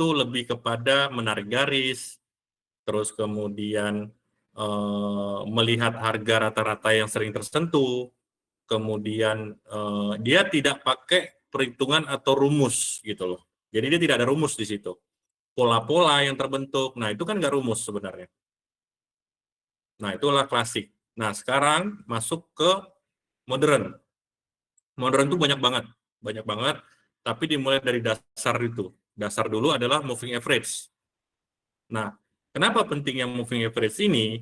itu lebih kepada menarik garis, terus kemudian melihat harga rata-rata yang sering tersentuh, kemudian dia tidak pakai perhitungan atau rumus gitu loh. Jadi dia tidak ada rumus di situ. Pola-pola yang terbentuk, nah itu kan nggak rumus sebenarnya. Nah itulah klasik. Nah sekarang masuk ke modern. Modern itu banyak banget, tapi dimulai dari dasar itu. Dasar dulu adalah moving average. Nah, kenapa pentingnya moving average ini?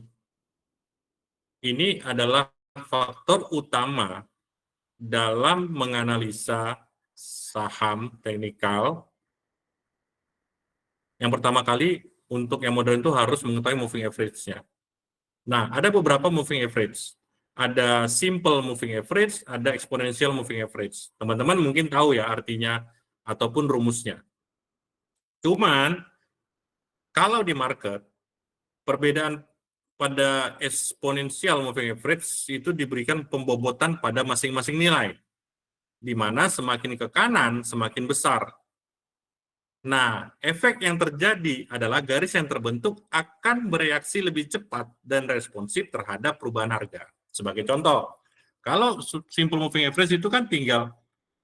Ini adalah faktor utama dalam menganalisa saham teknikal. Yang pertama kali, untuk yang modern itu harus mengetahui moving average-nya. Nah, ada beberapa moving average. Ada simple moving average, ada exponential moving average. Teman-teman mungkin tahu ya artinya ataupun rumusnya. Cuman, kalau di market, perbedaan pada exponential moving average itu diberikan pembobotan pada masing-masing nilai, di mana semakin ke kanan, semakin besar. Nah, efek yang terjadi adalah garis yang terbentuk akan bereaksi lebih cepat dan responsif terhadap perubahan harga. Sebagai contoh, kalau simple moving average itu kan tinggal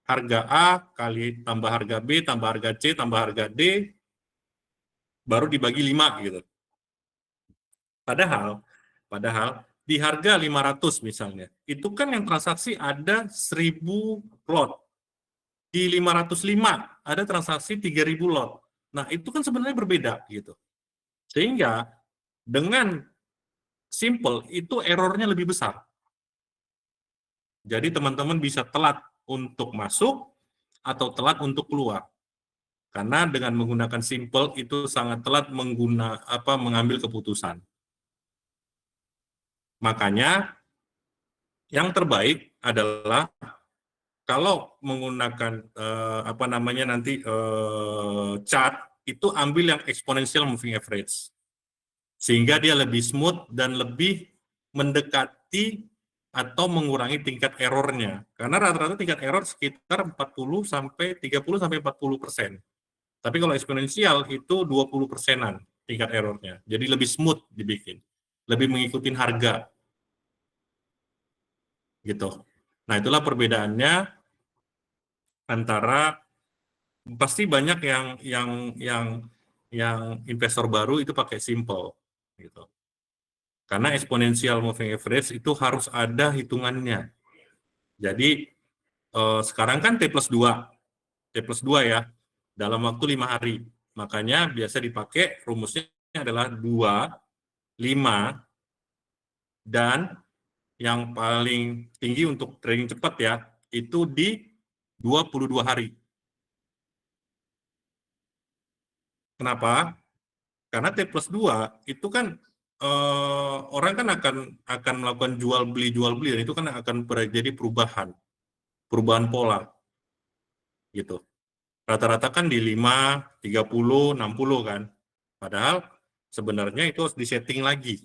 harga A kali tambah harga B, tambah harga C, tambah harga D, baru dibagi 5 gitu. Padahal di harga 500 misalnya, itu kan yang transaksi ada 1000 lot. Di 505 ada transaksi 3000 lot. Nah, itu kan sebenarnya berbeda gitu. Sehingga dengan simple itu errornya lebih besar. Jadi teman-teman bisa telat untuk masuk atau telat untuk keluar. Karena dengan menggunakan simple itu sangat telat mengambil keputusan. Makanya yang terbaik adalah kalau menggunakan chart itu ambil yang exponential moving average. Sehingga dia lebih smooth dan lebih mendekati atau mengurangi tingkat errornya. Karena rata-rata tingkat error sekitar 40 sampai 30 sampai 40%. Tapi kalau eksponensial itu 20%-an tingkat errornya. Jadi lebih smooth dibikin. Lebih mengikuti harga. Gitu. Nah, itulah perbedaannya antara pasti banyak yang investor baru itu pakai simple gitu. Karena exponential moving average itu harus ada hitungannya. Jadi sekarang kan T+2 ya, dalam waktu 5 hari. Makanya biasa dipakai rumusnya adalah 2, 5, dan yang paling tinggi untuk trading cepat ya, itu di 22 hari. Kenapa? Karena T+2 itu kan orang kan akan melakukan jual beli, dan itu kan akan terjadi perubahan pola gitu. Rata-rata kan di 5, 30, 60 kan. Padahal sebenarnya itu harus disetting lagi.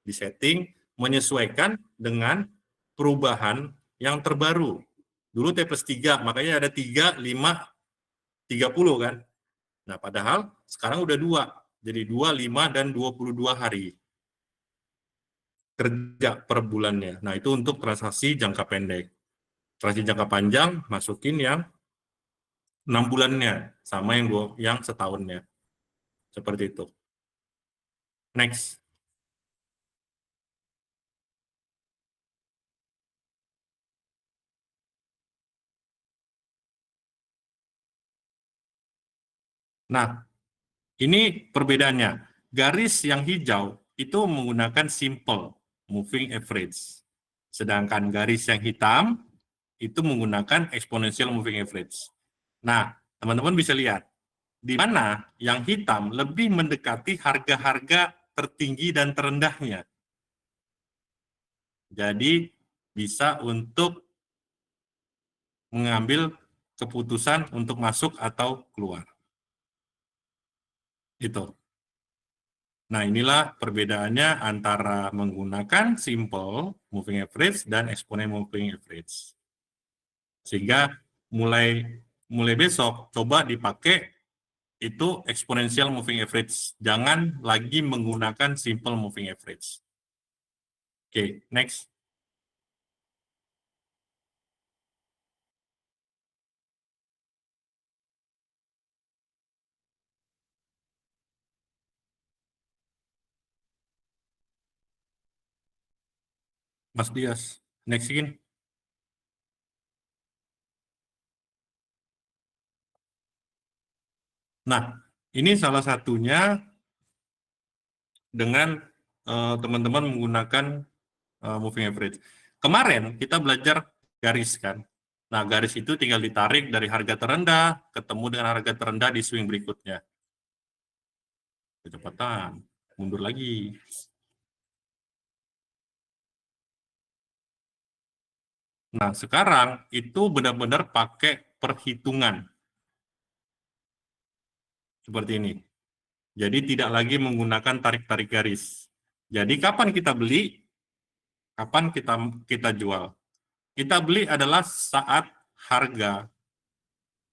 Disetting menyesuaikan dengan perubahan yang terbaru. Dulu T+3, makanya ada 3, 5, 30 kan. Nah, padahal sekarang udah 2. Jadi 2, 5, dan 22 hari kerja per bulannya. Nah, itu untuk transaksi jangka pendek. Transaksi jangka panjang, masukin yang 6 bulannya, sama yang setahunnya. Seperti itu. Next. Nah, ini perbedaannya. Garis yang hijau itu menggunakan simple moving average. Sedangkan garis yang hitam itu menggunakan exponential moving average. Nah, teman-teman bisa lihat, di mana yang hitam lebih mendekati harga-harga tertinggi dan terendahnya. Jadi, bisa untuk mengambil keputusan untuk masuk atau keluar. Gitu. Nah, inilah perbedaannya antara menggunakan simple moving average dan exponential moving average. Sehingga mulai besok coba dipakai itu exponential moving average. Jangan lagi menggunakan simple moving average. Oke, next. Mas Dias, next again. Nah, ini salah satunya dengan teman-teman menggunakan moving average. Kemarin kita belajar garis kan. Nah, garis itu tinggal ditarik dari harga terendah ketemu dengan harga terendah di swing berikutnya. Kecepatan, mundur lagi. Nah, sekarang itu benar-benar pakai perhitungan. Seperti ini. Jadi tidak lagi menggunakan tarik-tarik garis. Jadi kapan kita beli, kapan kita jual. Kita beli adalah saat harga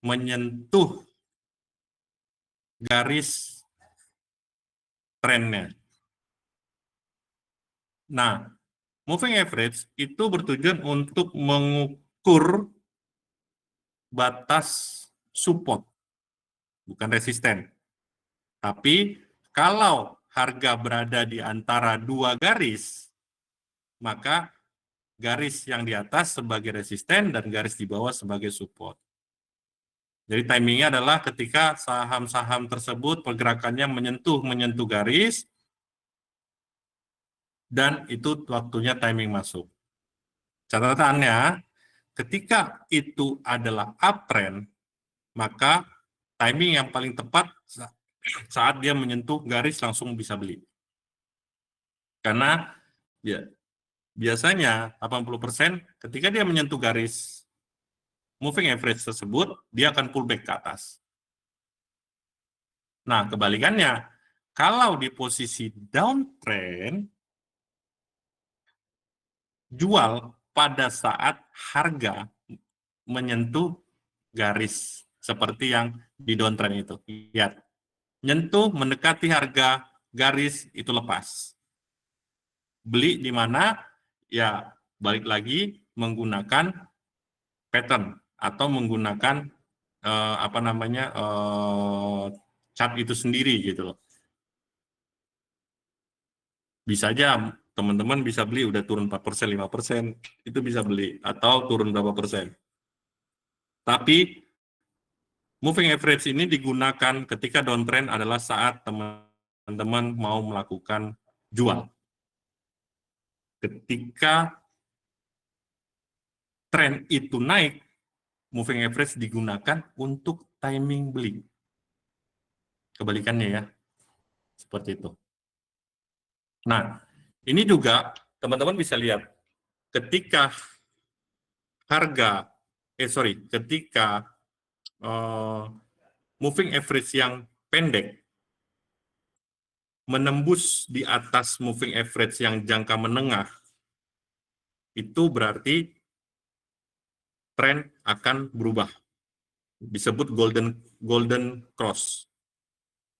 menyentuh garis trennya. Nah, moving average itu bertujuan untuk mengukur batas support, bukan resisten. Tapi kalau harga berada di antara dua garis, maka garis yang di atas sebagai resisten dan garis di bawah sebagai support. Jadi timingnya adalah ketika saham-saham tersebut pergerakannya menyentuh garis, dan itu waktunya timing masuk. Catatannya, ketika itu adalah uptrend, maka timing yang paling tepat saat dia menyentuh garis langsung bisa beli. Karena ya, biasanya 80% ketika dia menyentuh garis moving average tersebut, dia akan pullback ke atas. Nah, kebalikannya, kalau di posisi downtrend, jual pada saat harga menyentuh garis seperti yang di downtrend itu. Lihat, nyentuh mendekati harga garis itu lepas. Beli di mana? Ya, balik lagi menggunakan pattern atau menggunakan chart itu sendiri gitu loh. Bisa aja teman-teman bisa beli udah turun 4%, 5%, itu bisa beli atau turun berapa persen. Tapi moving average ini digunakan ketika downtrend adalah saat teman-teman mau melakukan jual. Ketika tren itu naik, moving average digunakan untuk timing beli. Kebalikannya ya, seperti itu. Nah, ini juga teman-teman bisa lihat, ketika ketika moving average yang pendek menembus di atas moving average yang jangka menengah, itu berarti tren akan berubah. Disebut golden cross.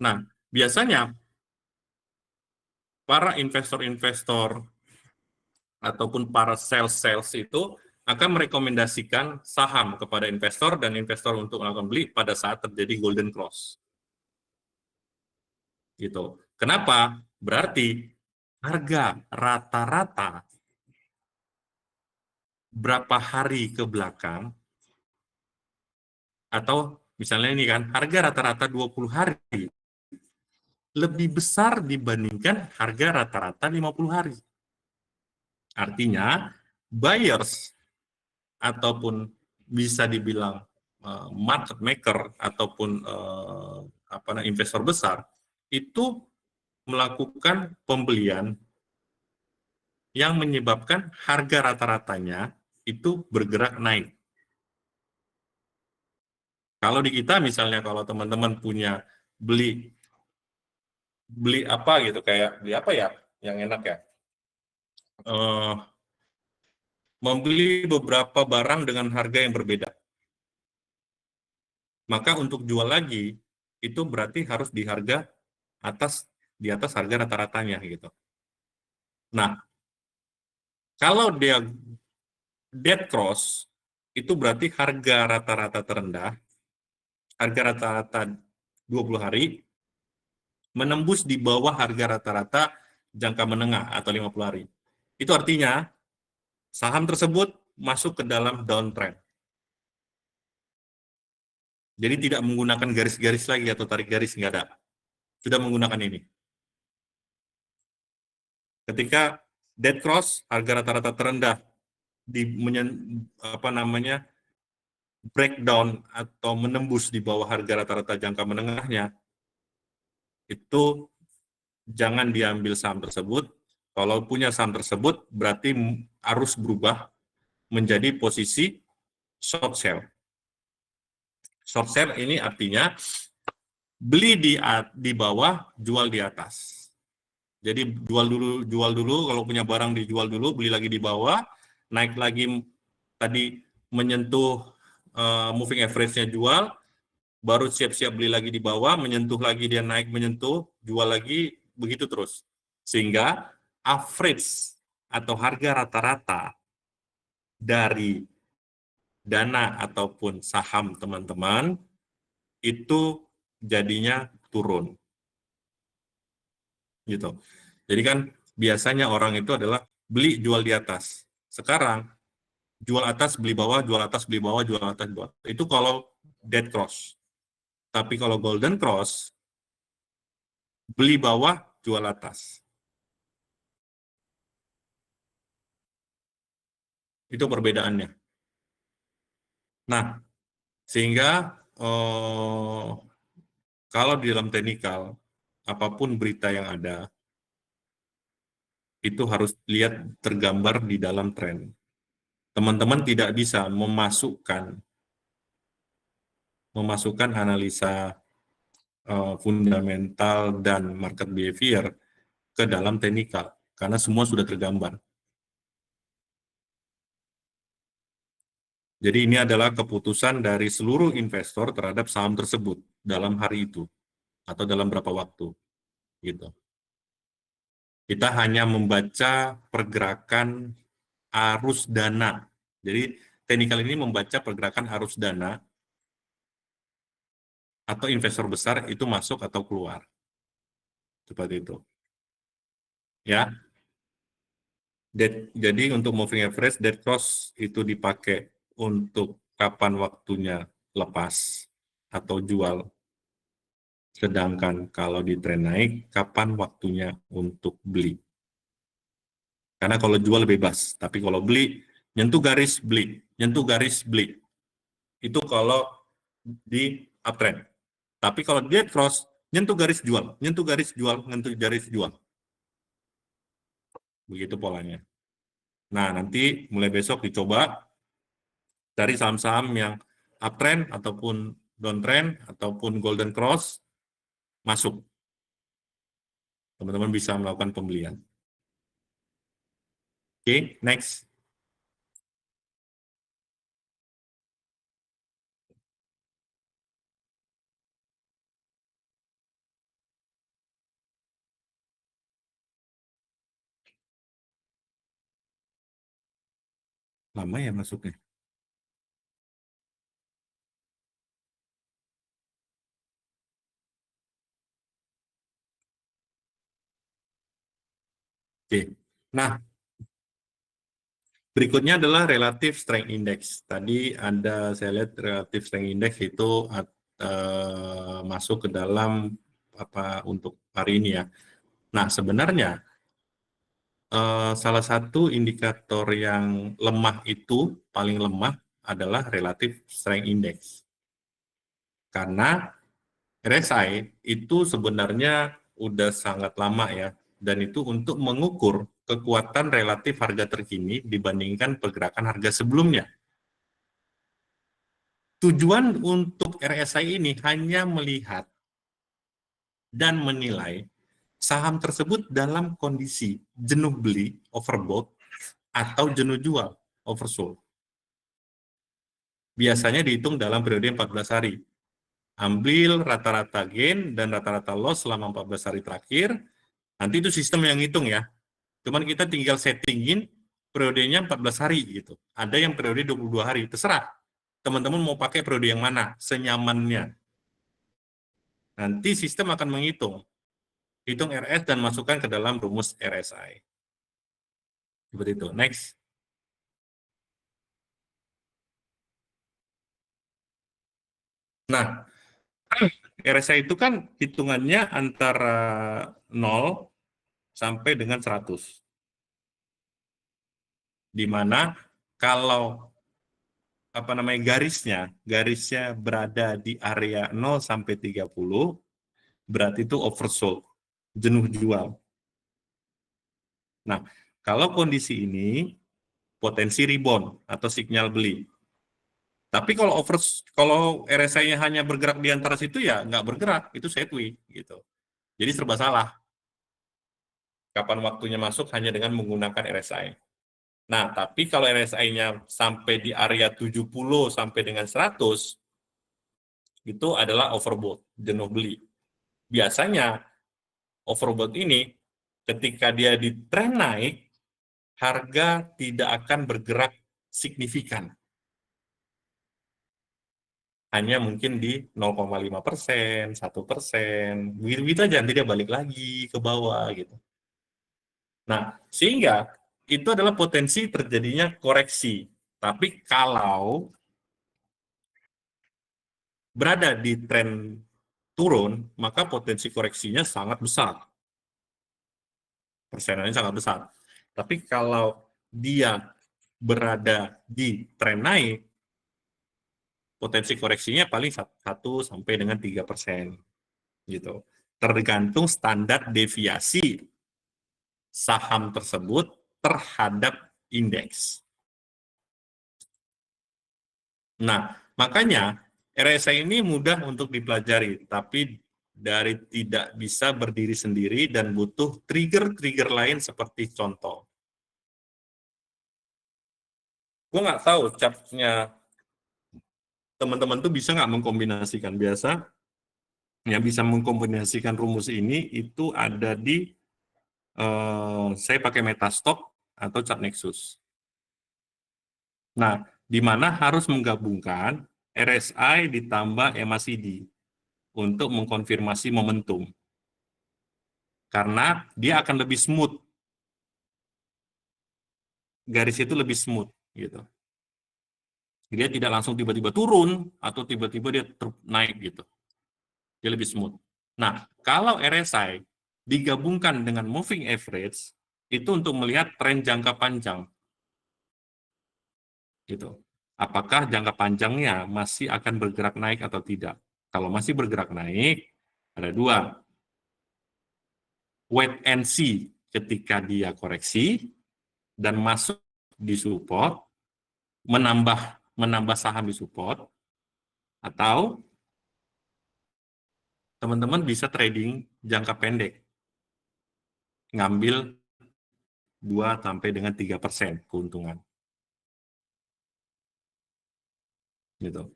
Nah, biasanya para investor-investor ataupun para sales itu akan merekomendasikan saham kepada investor dan investor untuk melakukan beli pada saat terjadi golden cross. Gitu. Kenapa? Berarti harga rata-rata berapa hari ke belakang, atau misalnya ini kan, harga rata-rata 20 hari lebih besar dibandingkan harga rata-rata 50 hari. Artinya, buyers ataupun bisa dibilang market maker ataupun investor besar itu melakukan pembelian yang menyebabkan harga rata-ratanya itu bergerak naik. Kalau di kita misalnya kalau teman-teman punya beli apa gitu, kayak beli apa ya yang enak ya, membeli beberapa barang dengan harga yang berbeda, maka untuk jual lagi itu berarti harus di atas harga rata-ratanya gitu. Nah, kalau dia dead cross, itu berarti harga rata-rata terendah, harga rata-rata 20 hari, menembus di bawah harga rata-rata jangka menengah atau 50 hari. Itu artinya saham tersebut masuk ke dalam downtrend. Jadi tidak menggunakan garis-garis lagi atau tarik garis, nggak ada. Sudah menggunakan ini. Ketika dead cross, harga rata-rata terendah di breakdown atau menembus di bawah harga rata-rata jangka menengahnya, itu jangan diambil saham tersebut. Kalau punya saham tersebut, berarti harus berubah menjadi posisi short sell. Short sell ini artinya beli di bawah, jual di atas. Jadi jual dulu, kalau punya barang dijual dulu, beli lagi di bawah, naik lagi tadi menyentuh moving average-nya jual, baru siap-siap beli lagi di bawah, menyentuh lagi dia naik, menyentuh, jual lagi, begitu terus. Sehingga average atau harga rata-rata dari dana ataupun saham teman-teman itu jadinya turun. Gitu. Jadi kan biasanya orang itu adalah beli jual di atas. Sekarang jual atas beli bawah, jual atas beli bawah, jual atas bawah. Itu kalau dead cross. Tapi kalau golden cross, beli bawah, jual atas. Itu perbedaannya. Nah, sehingga kalau di dalam teknikal, apapun berita yang ada, itu harus lihat tergambar di dalam tren. Teman-teman tidak bisa memasukkan analisa fundamental dan market behavior ke dalam teknikal, karena semua sudah tergambar. Jadi ini adalah keputusan dari seluruh investor terhadap saham tersebut dalam hari itu atau dalam berapa waktu, gitu. Kita hanya membaca pergerakan arus dana. Jadi teknikal ini membaca pergerakan arus dana atau investor besar itu masuk atau keluar. Seperti itu. Ya. Jadi untuk moving average, dead cross itu dipakai untuk kapan waktunya lepas atau jual. Sedangkan kalau di tren naik, kapan waktunya untuk beli. Karena kalau jual bebas, tapi kalau beli, nyentuh garis beli, nyentuh garis beli. Itu kalau di uptrend. Tapi kalau dead cross, nyentuh garis jual, nyentuh garis jual, nyentuh garis jual. Begitu polanya. Nah, nanti mulai besok dicoba dari saham-saham yang uptrend ataupun downtrend ataupun golden cross masuk. Teman-teman bisa melakukan pembelian. Oke, next. Lama ya masuknya. Oke. Nah, berikutnya adalah relative strength index. Tadi ada saya lihat relative strength index itu masuk ke dalam apa untuk hari ini ya. Nah, sebenarnya salah satu indikator yang lemah itu paling lemah adalah relative strength index. Karena RSI itu sebenarnya udah sangat lama ya, dan itu untuk mengukur kekuatan relatif harga terkini dibandingkan pergerakan harga sebelumnya. Tujuan untuk RSI ini hanya melihat dan menilai saham tersebut dalam kondisi jenuh beli, overbought, atau jenuh jual, oversold. Biasanya dihitung dalam periode 14 hari. Ambil rata-rata gain dan rata-rata loss selama 14 hari terakhir. Nanti itu sistem yang ngitung ya. Cuman kita tinggal settingin periodenya 14 hari gitu. Ada yang periode 22 hari, terserah. Teman-teman mau pakai periode yang mana, senyamannya. Nanti sistem akan menghitung. Hitung RS dan masukkan ke dalam rumus RSI. Seperti itu. Next. Nah, RSI itu kan hitungannya antara 0 sampai dengan 100. Di mana kalau garisnya berada di area 0 sampai 30, berarti itu oversold, jenuh jual. Nah, kalau kondisi ini potensi rebound atau sinyal beli. Tapi kalau RSI-nya hanya bergerak di antara situ ya nggak bergerak, itu sideways gitu. Jadi serba salah. Kapan waktunya masuk hanya dengan menggunakan RSI. Nah, tapi kalau RSI-nya sampai di area 70 sampai dengan 100, itu adalah overbought, jenuh beli. Biasanya overbought ini ketika dia di tren naik, harga tidak akan bergerak signifikan. Hanya mungkin di 0,5%, 1%, begitu aja, nanti dia balik lagi ke bawah gitu. Nah, sehingga itu adalah potensi terjadinya koreksi. Tapi kalau berada di tren turun, maka potensi koreksinya sangat besar. Persenannya sangat besar. Tapi kalau dia berada di tren naik, potensi koreksinya paling 1 sampai dengan 3%. Gitu. Tergantung standar deviasi saham tersebut terhadap indeks. Nah, makanya RSI ini mudah untuk dipelajari, tapi dari tidak bisa berdiri sendiri dan butuh trigger-trigger lain seperti contoh. Gue nggak tahu chartnya teman-teman tuh bisa nggak mengkombinasikan. Biasa yang bisa mengkombinasikan rumus ini itu ada di saya pakai Metastock atau chart Nexus. Nah, di mana harus menggabungkan RSI ditambah MACD untuk mengkonfirmasi momentum. Karena dia akan lebih smooth. Garis itu lebih smooth gitu. Dia tidak langsung tiba-tiba turun atau tiba-tiba dia naik gitu. Dia lebih smooth. Nah, kalau RSI digabungkan dengan moving average itu untuk melihat tren jangka panjang. Gitu. Apakah jangka panjangnya masih akan bergerak naik atau tidak? Kalau masih bergerak naik, ada dua. Wait and see ketika dia koreksi dan masuk di support, menambah saham di support, atau teman-teman bisa trading jangka pendek, ngambil 2 sampai dengan 3% keuntungan. Gitu.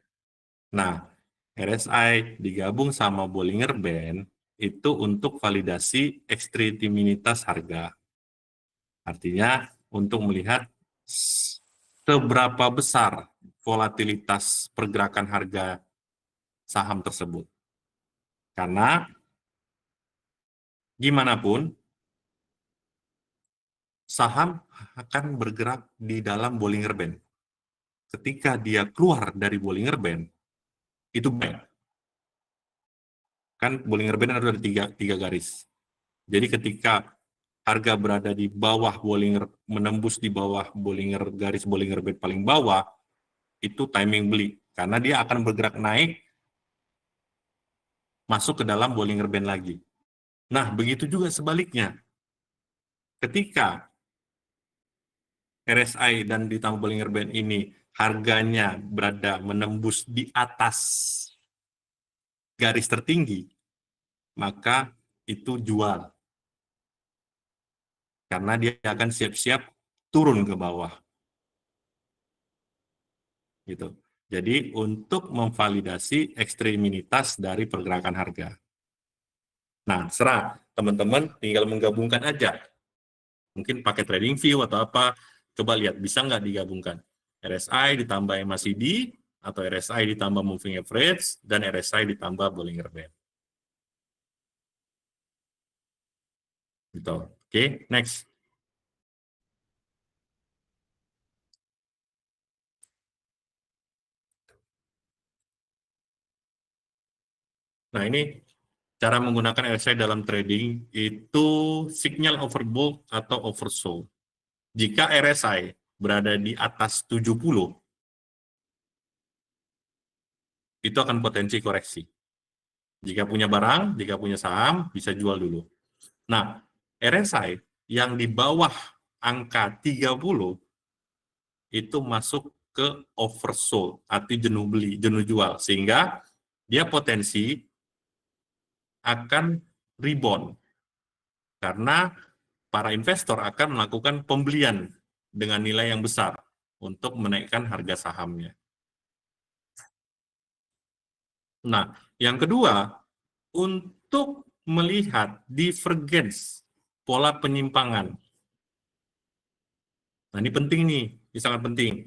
Nah, RSI digabung sama Bollinger Band itu untuk validasi ekstremitimitas harga. Artinya untuk melihat seberapa besar volatilitas pergerakan harga saham tersebut. Karena gimana pun saham akan bergerak di dalam Bollinger Band. Ketika dia keluar dari Bollinger Band, itu buy. Kan Bollinger Band ada tiga garis. Jadi ketika harga berada di bawah Bollinger, menembus di bawah garis Bollinger Band paling bawah, itu timing beli. Karena dia akan bergerak naik, masuk ke dalam Bollinger Band lagi. Nah, begitu juga sebaliknya. Ketika RSI dan ditambah Bollinger Band ini harganya berada menembus di atas garis tertinggi, maka itu jual. Karena dia akan siap-siap turun ke bawah. Gitu. Jadi untuk memvalidasi ekstremitas dari pergerakan harga. Nah, serah teman-teman tinggal menggabungkan aja. Mungkin pakai trading view atau apa, coba lihat bisa nggak digabungkan. RSI ditambah MACD, atau RSI ditambah moving average, dan RSI ditambah Bollinger Band. Gitu. Oke, next. Nah, ini cara menggunakan RSI dalam trading itu signal overbought atau oversold. Jika RSI berada di atas 70, itu akan potensi koreksi. Jika punya barang, jika punya saham, bisa jual dulu. Nah, RSI yang di bawah angka 30 itu masuk ke oversold, arti jenuh beli, jenuh jual, sehingga dia potensi akan rebound karena para investor akan melakukan pembelian dengan nilai yang besar untuk menaikkan harga sahamnya. Nah, yang kedua, untuk melihat divergence, pola penyimpangan. Nah, ini penting nih, ini sangat penting.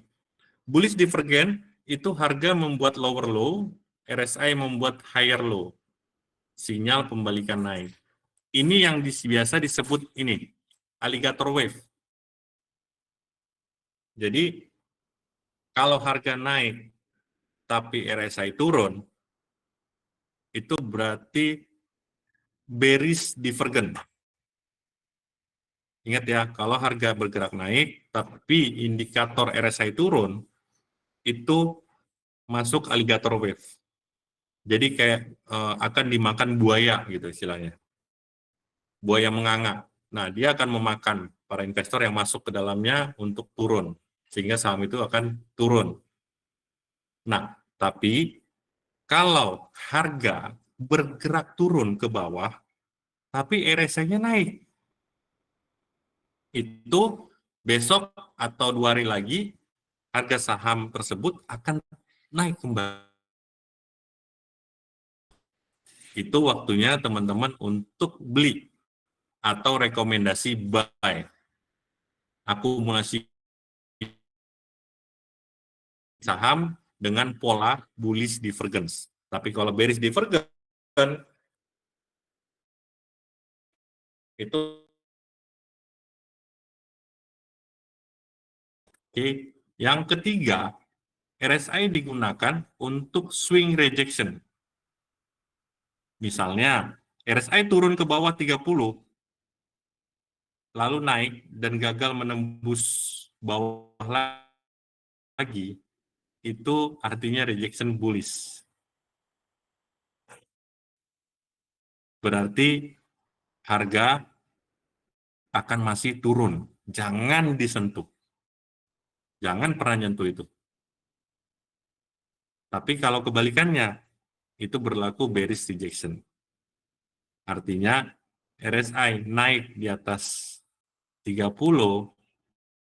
Bullish divergence itu harga membuat lower low, RSI membuat higher low. Sinyal pembalikan naik. Ini yang biasa disebut ini, alligator wave. Jadi, kalau harga naik tapi RSI turun, itu berarti bearish divergence. Ingat ya, kalau harga bergerak naik, tapi indikator RSI turun, itu masuk alligator wave. Jadi kayak akan dimakan buaya gitu istilahnya. Buaya menganga. Nah, dia akan memakan para investor yang masuk ke dalamnya untuk turun. Sehingga saham itu akan turun. Nah, tapi kalau harga bergerak turun ke bawah, tapi RSI-nya naik, itu besok atau 2 hari lagi harga saham tersebut akan naik kembali. Itu waktunya teman-teman untuk beli atau rekomendasi buy. Akumulasi saham dengan pola bullish divergence. Tapi kalau bearish divergence itu oke. Yang ketiga, RSI digunakan untuk swing rejection. Misalnya, RSI turun ke bawah 30, lalu naik dan gagal menembus bawah lagi, itu artinya rejection bullish. Berarti harga akan masih turun. Jangan disentuh. Jangan pernah nyentuh itu. Tapi kalau kebalikannya, itu berlaku bearish rejection. Artinya RSI naik di atas 30,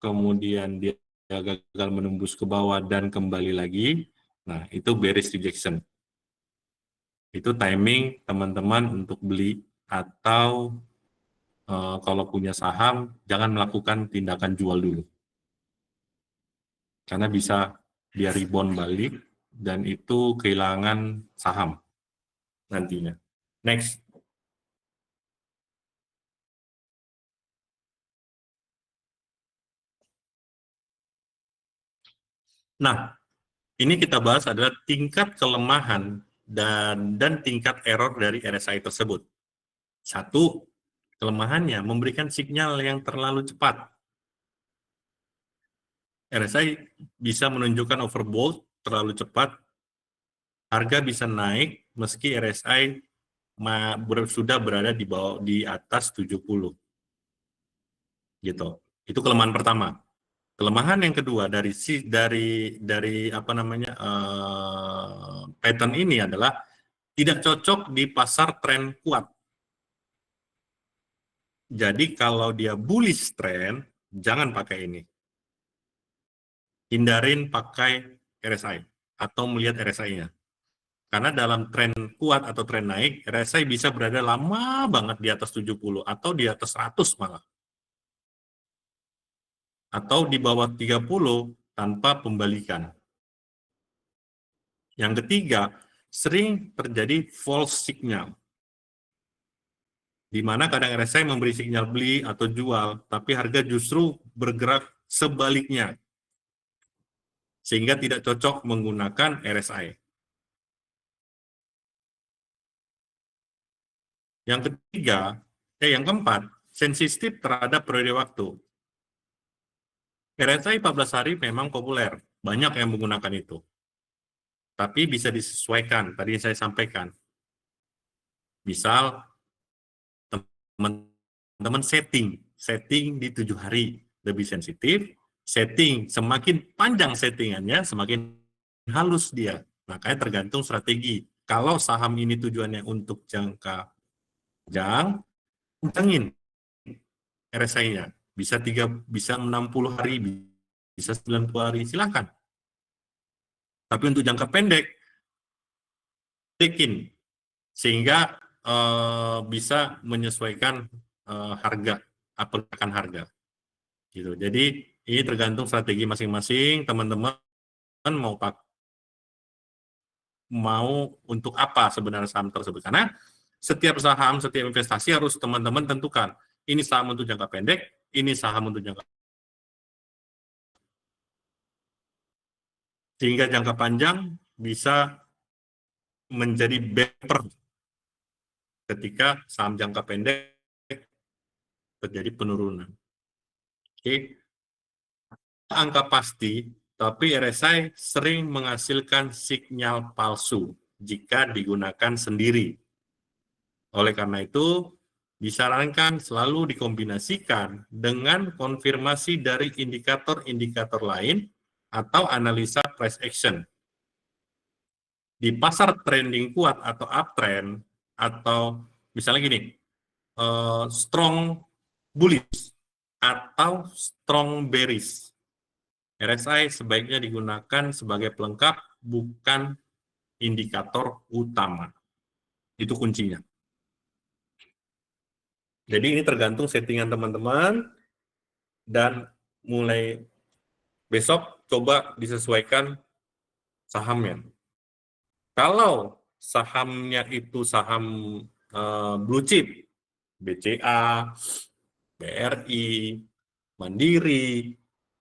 kemudian dia gagal menembus ke bawah dan kembali lagi, nah itu bearish rejection. Itu timing teman-teman untuk beli atau kalau punya saham, jangan melakukan tindakan jual dulu. Karena bisa dia rebound balik, dan itu kehilangan saham nantinya. Next. Nah, ini kita bahas adalah tingkat kelemahan dan tingkat error dari RSI tersebut. Satu, kelemahannya memberikan sinyal yang terlalu cepat. RSI bisa menunjukkan overbought terlalu cepat, harga bisa naik meski RSI sudah berada di atas 70. Gitu. Itu kelemahan pertama. Kelemahan yang kedua dari apa namanya pattern ini adalah tidak cocok di pasar tren kuat. Jadi kalau dia bullish trend, jangan pakai ini. Hindarin pakai RSI atau melihat RSI-nya. Karena dalam tren kuat atau tren naik, RSI bisa berada lama banget di atas 70 atau di atas 100 malah. Atau di bawah 30 tanpa pembalikan. Yang ketiga, sering terjadi false signal, di mana kadang RSI memberi sinyal beli atau jual, tapi harga justru bergerak sebaliknya, sehingga tidak cocok menggunakan RSI. Yang keempat, sensitif terhadap periode waktu. RSI 14 hari memang populer, banyak yang menggunakan itu. Tapi bisa disesuaikan, tadi saya sampaikan. Misal, teman-teman setting di 7 hari, lebih sensitif, setting, semakin panjang settingannya, semakin halus dia. Makanya tergantung strategi. Kalau saham ini tujuannya untuk jangka panjang, kencengin RSI-nya. Bisa 60 hari, bisa 90 hari, silakan. Tapi untuk jangka pendek, bikin sehingga bisa menyesuaikan harga, pergerakan harga. Gitu. Jadi ini tergantung strategi masing-masing, teman-teman mau untuk apa sebenarnya saham tersebut. Karena setiap saham, setiap investasi harus teman-teman tentukan. Ini saham untuk jangka pendek, ini saham untuk jangka sehingga jangka panjang bisa menjadi better ketika saham jangka pendek terjadi penurunan. Oke, angka pasti, tapi RSI sering menghasilkan sinyal palsu jika digunakan sendiri. Oleh karena itu, disarankan selalu dikombinasikan dengan konfirmasi dari indikator-indikator lain atau analisa price action. Di pasar trending kuat atau uptrend, atau misalnya gini, strong bullish atau strong bearish, RSI sebaiknya digunakan sebagai pelengkap, bukan indikator utama. Itu kuncinya. Jadi ini tergantung settingan teman-teman, dan mulai besok coba disesuaikan sahamnya. Kalau sahamnya itu saham blue chip, BCA, BRI, Mandiri,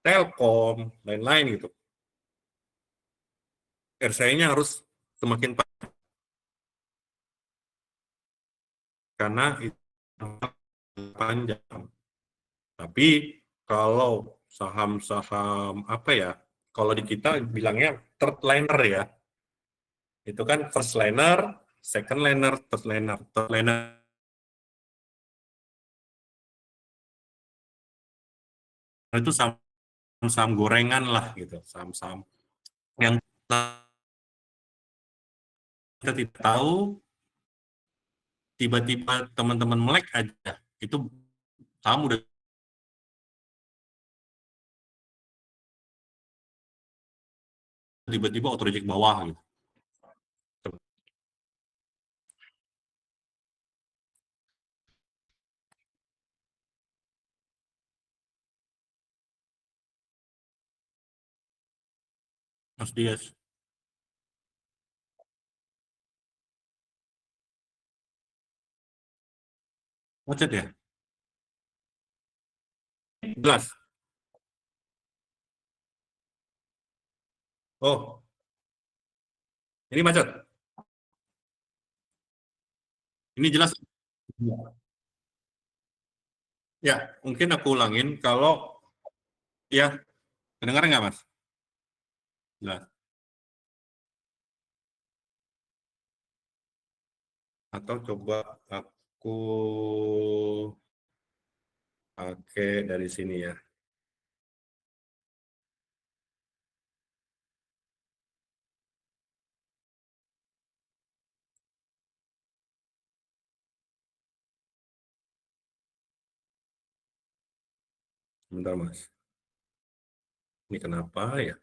Telkom, lain-lain gitu, RSI-nya harus semakin karena itu panjang. Tapi kalau saham-saham apa ya, kalau di kita bilangnya third liner ya, itu kan first liner, second liner, third liner. Third liner itu saham-saham gorengan lah gitu, saham-saham yang kita tidak tahu, tiba-tiba teman-teman melek aja, itu saham udah tiba-tiba auto reject bawah gitu. Mas Dias, macet ya? Jelas. Oh, ini macet. Ini jelas. Ya, mungkin aku ulangin kalau ya, kedengaran nggak Mas? Jelas. Atau coba aku pakai dari sini ya. Bentar Mas. Ini kenapa ya?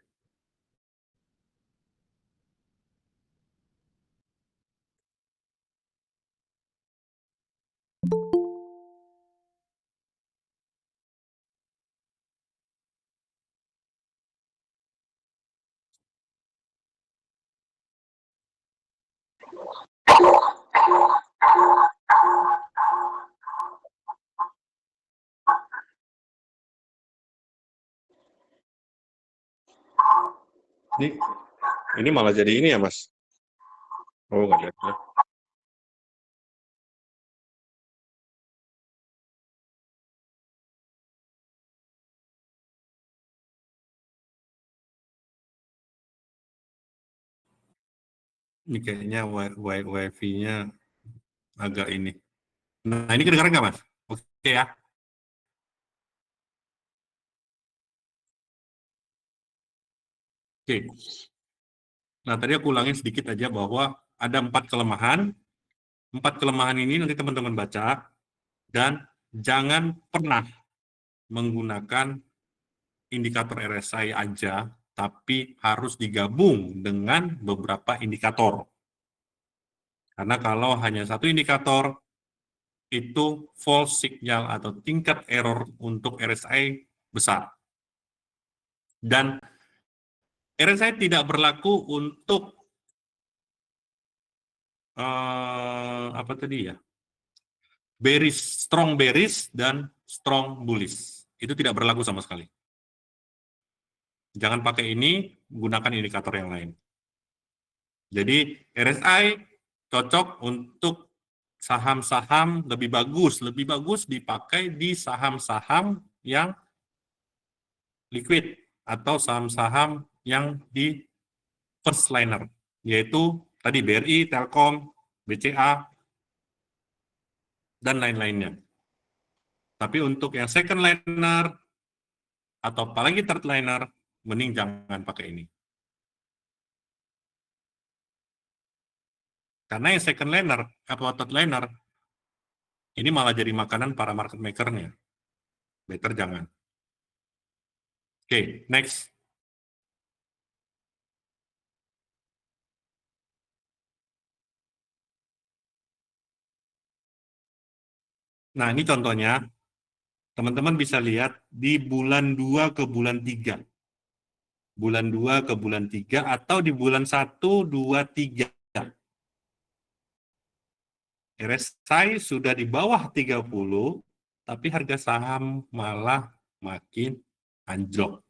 Ini malah jadi ini ya, Mas? Oh, nggak ada. Ini kayaknya wifi-nya agak ini. Nah, ini kedengaran nggak, Mas? Oke ya. Oke. Nah, tadi aku ulangin sedikit aja bahwa ada 4 kelemahan. 4 kelemahan ini nanti teman-teman baca, dan jangan pernah menggunakan indikator RSI aja, tapi harus digabung dengan beberapa indikator. Karena kalau hanya satu indikator, itu false signal atau tingkat error untuk RSI besar. Dan RSI tidak berlaku untuk apa tadi ya? Bearish, strong bearish dan strong bullish. Itu tidak berlaku sama sekali. Jangan pakai ini, gunakan indikator yang lain. Jadi RSI cocok untuk saham-saham lebih bagus dipakai di saham-saham yang liquid atau saham-saham yang di first liner, yaitu tadi BRI, Telkom, BCA, dan lain-lainnya. Tapi untuk yang second liner atau apalagi third liner, mending jangan pakai ini. Karena yang second liner atau third liner, ini malah jadi makanan para market maker-nya. Better jangan. Oke, next. Nah, ini contohnya. Teman-teman bisa lihat di bulan 2 ke bulan 3. Bulan 2 ke bulan 3 atau di bulan 1, 2, 3. RSI sudah di bawah 30, tapi harga saham malah makin anjlok.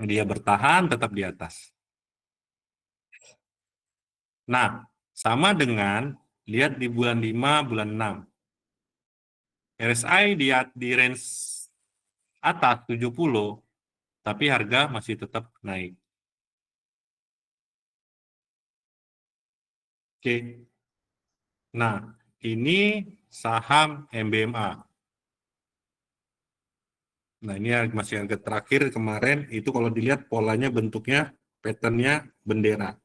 Dia bertahan tetap di atas. Nah, sama dengan lihat di bulan 5, bulan 6. RSI di range atas 70, tapi harga masih tetap naik. Oke. Nah, ini saham MBMA. Nah, ini masih harga terakhir kemarin, itu kalau dilihat polanya bentuknya, pattern-nya bendera.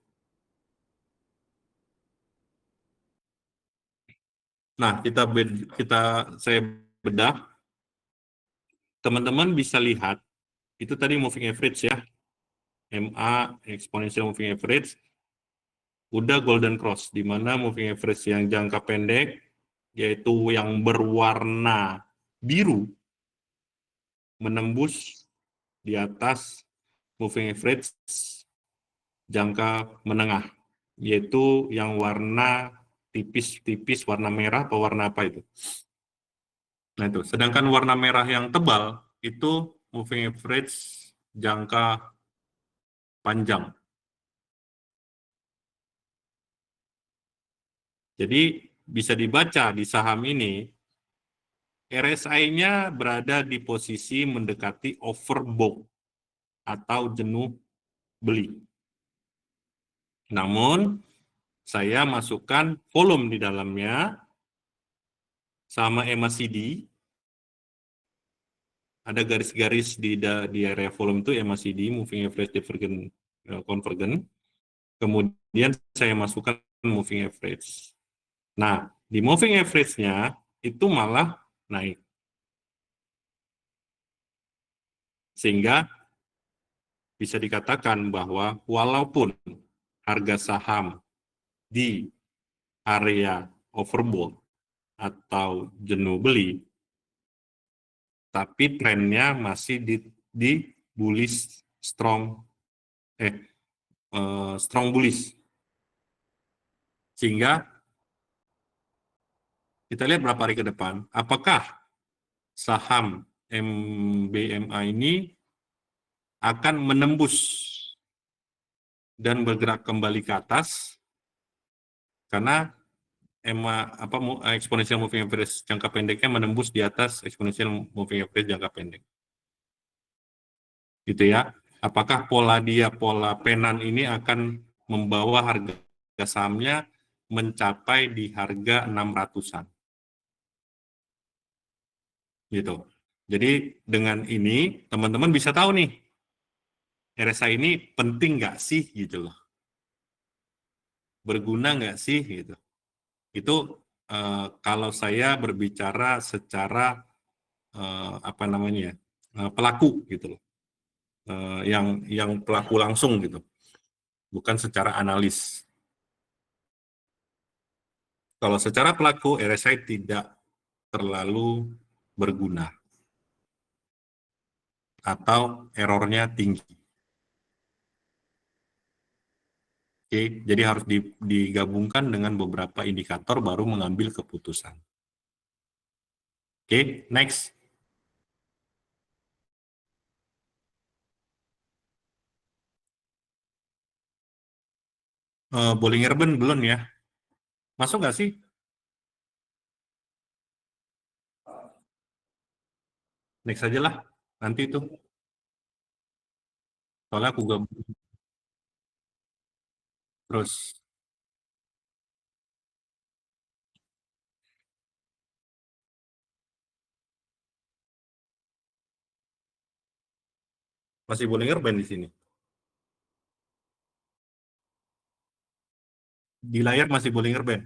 Nah, saya bedah. Teman-teman bisa lihat, itu tadi moving average ya. MA, exponential moving average, udah golden cross, di mana moving average yang jangka pendek, yaitu yang berwarna biru, menembus di atas moving average jangka menengah, yaitu yang warna tipis-tipis, warna merah atau warna apa itu. Nah itu, sedangkan warna merah yang tebal itu moving average jangka panjang. Jadi bisa dibaca di saham ini, RSI-nya berada di posisi mendekati overbought atau jenuh beli. Namun, saya masukkan volume di dalamnya sama MACD. Ada garis-garis di area volume itu MACD, Moving Average Divergent Convergent. Kemudian saya masukkan Moving Average. Nah, di Moving Average-nya itu malah naik. Sehingga bisa dikatakan bahwa walaupun harga saham di area overbought atau jenuh beli, tapi trennya masih di bullish strong bullish. Sehingga kita lihat berapa hari ke depan, apakah saham MBMA ini akan menembus dan bergerak kembali ke atas, karena exponential moving average jangka pendeknya menembus di atas exponential moving average jangka pendek. Gitu ya. Apakah pola penan ini akan membawa harga sahamnya mencapai di harga 600-an. Gitu. Jadi dengan ini teman-teman bisa tahu nih, RSI ini penting nggak sih gitu loh. Berguna nggak sih gitu. Itu kalau saya berbicara secara pelaku gitu loh. Yang pelaku langsung gitu. Bukan secara analis. Kalau secara pelaku, RSI tidak terlalu berguna atau errornya tinggi. Oke, jadi harus digabungkan dengan beberapa indikator baru mengambil keputusan. Oke, next. Bollinger Band belum ya? Masuk nggak sih? Next aja lah, nanti itu. Soalnya aku gabung. Terus, masih Bollinger Band di sini. Di layar masih Bollinger Band.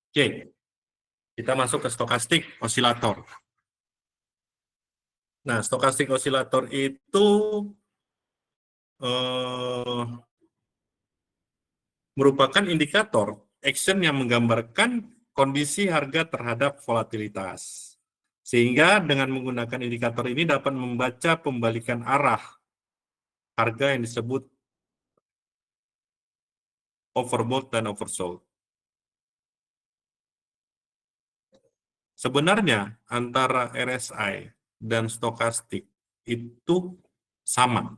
Oke, kita masuk ke stokastik osilator. Nah, stokastik osilator itu merupakan indikator action yang menggambarkan kondisi harga terhadap volatilitas. Sehingga dengan menggunakan indikator ini dapat membaca pembalikan arah harga yang disebut overbought dan oversold. Sebenarnya antara RSI dan stokastik itu sama.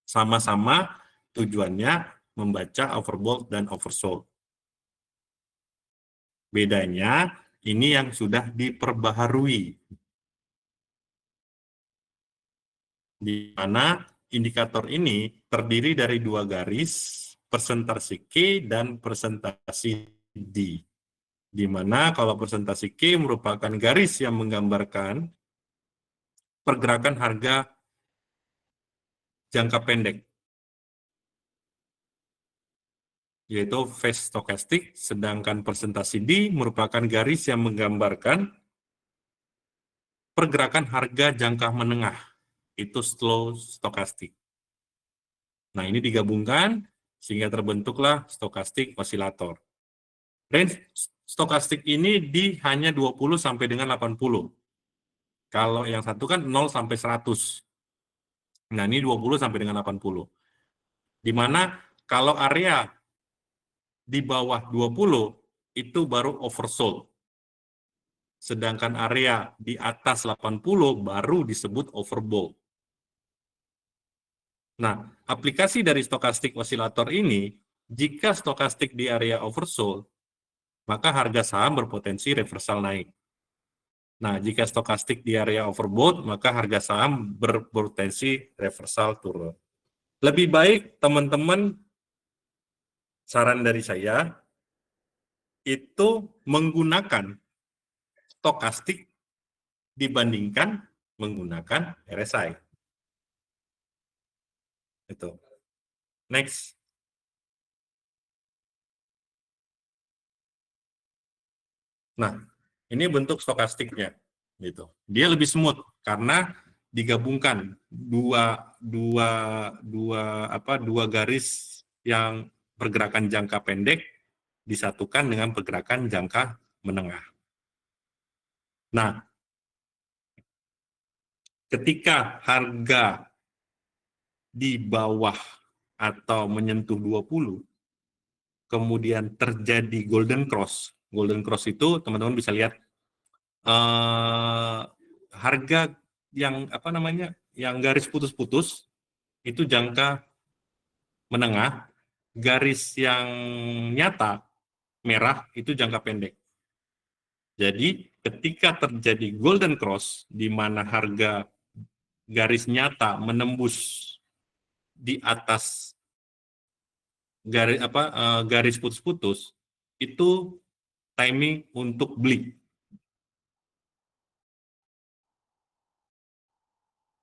Sama-sama tujuannya membaca overbought dan oversold. Bedanya ini yang sudah diperbaharui, di mana indikator ini terdiri dari dua garis, persentase K dan persentase D. Di mana kalau persentase K merupakan garis yang menggambarkan pergerakan harga jangka pendek, yaitu phase stokastik, sedangkan persentase D merupakan garis yang menggambarkan pergerakan harga jangka menengah, itu slow stokastik. Nah, ini digabungkan sehingga terbentuklah stokastik osilator. Range stokastik ini di hanya 20 sampai dengan 80. Kalau yang satu kan 0 sampai 100. Nah, ini 20 sampai dengan 80. Di mana kalau area di bawah 20 itu baru oversold. Sedangkan area di atas 80 baru disebut overbought. Nah, aplikasi dari stokastik osilator ini, jika stokastik di area oversold, maka harga saham berpotensi reversal naik. Nah, jika stokastik di area overbought, maka harga saham berpotensi reversal turun. Lebih baik teman-teman, saran dari saya, itu menggunakan stokastik dibandingkan menggunakan RSI. Itu. Next. Nah, ini bentuk stokastiknya. Gitu. Dia lebih smooth karena digabungkan dua garis yang pergerakan jangka pendek disatukan dengan pergerakan jangka menengah. Nah, ketika harga di bawah atau menyentuh 20, kemudian terjadi golden cross. Golden cross itu teman-teman bisa lihat harga yang apa namanya, yang garis putus-putus itu jangka menengah, garis yang nyata merah itu jangka pendek. Jadi ketika terjadi golden cross di mana harga garis nyata menembus di atas garis putus-putus, itu timing untuk beli.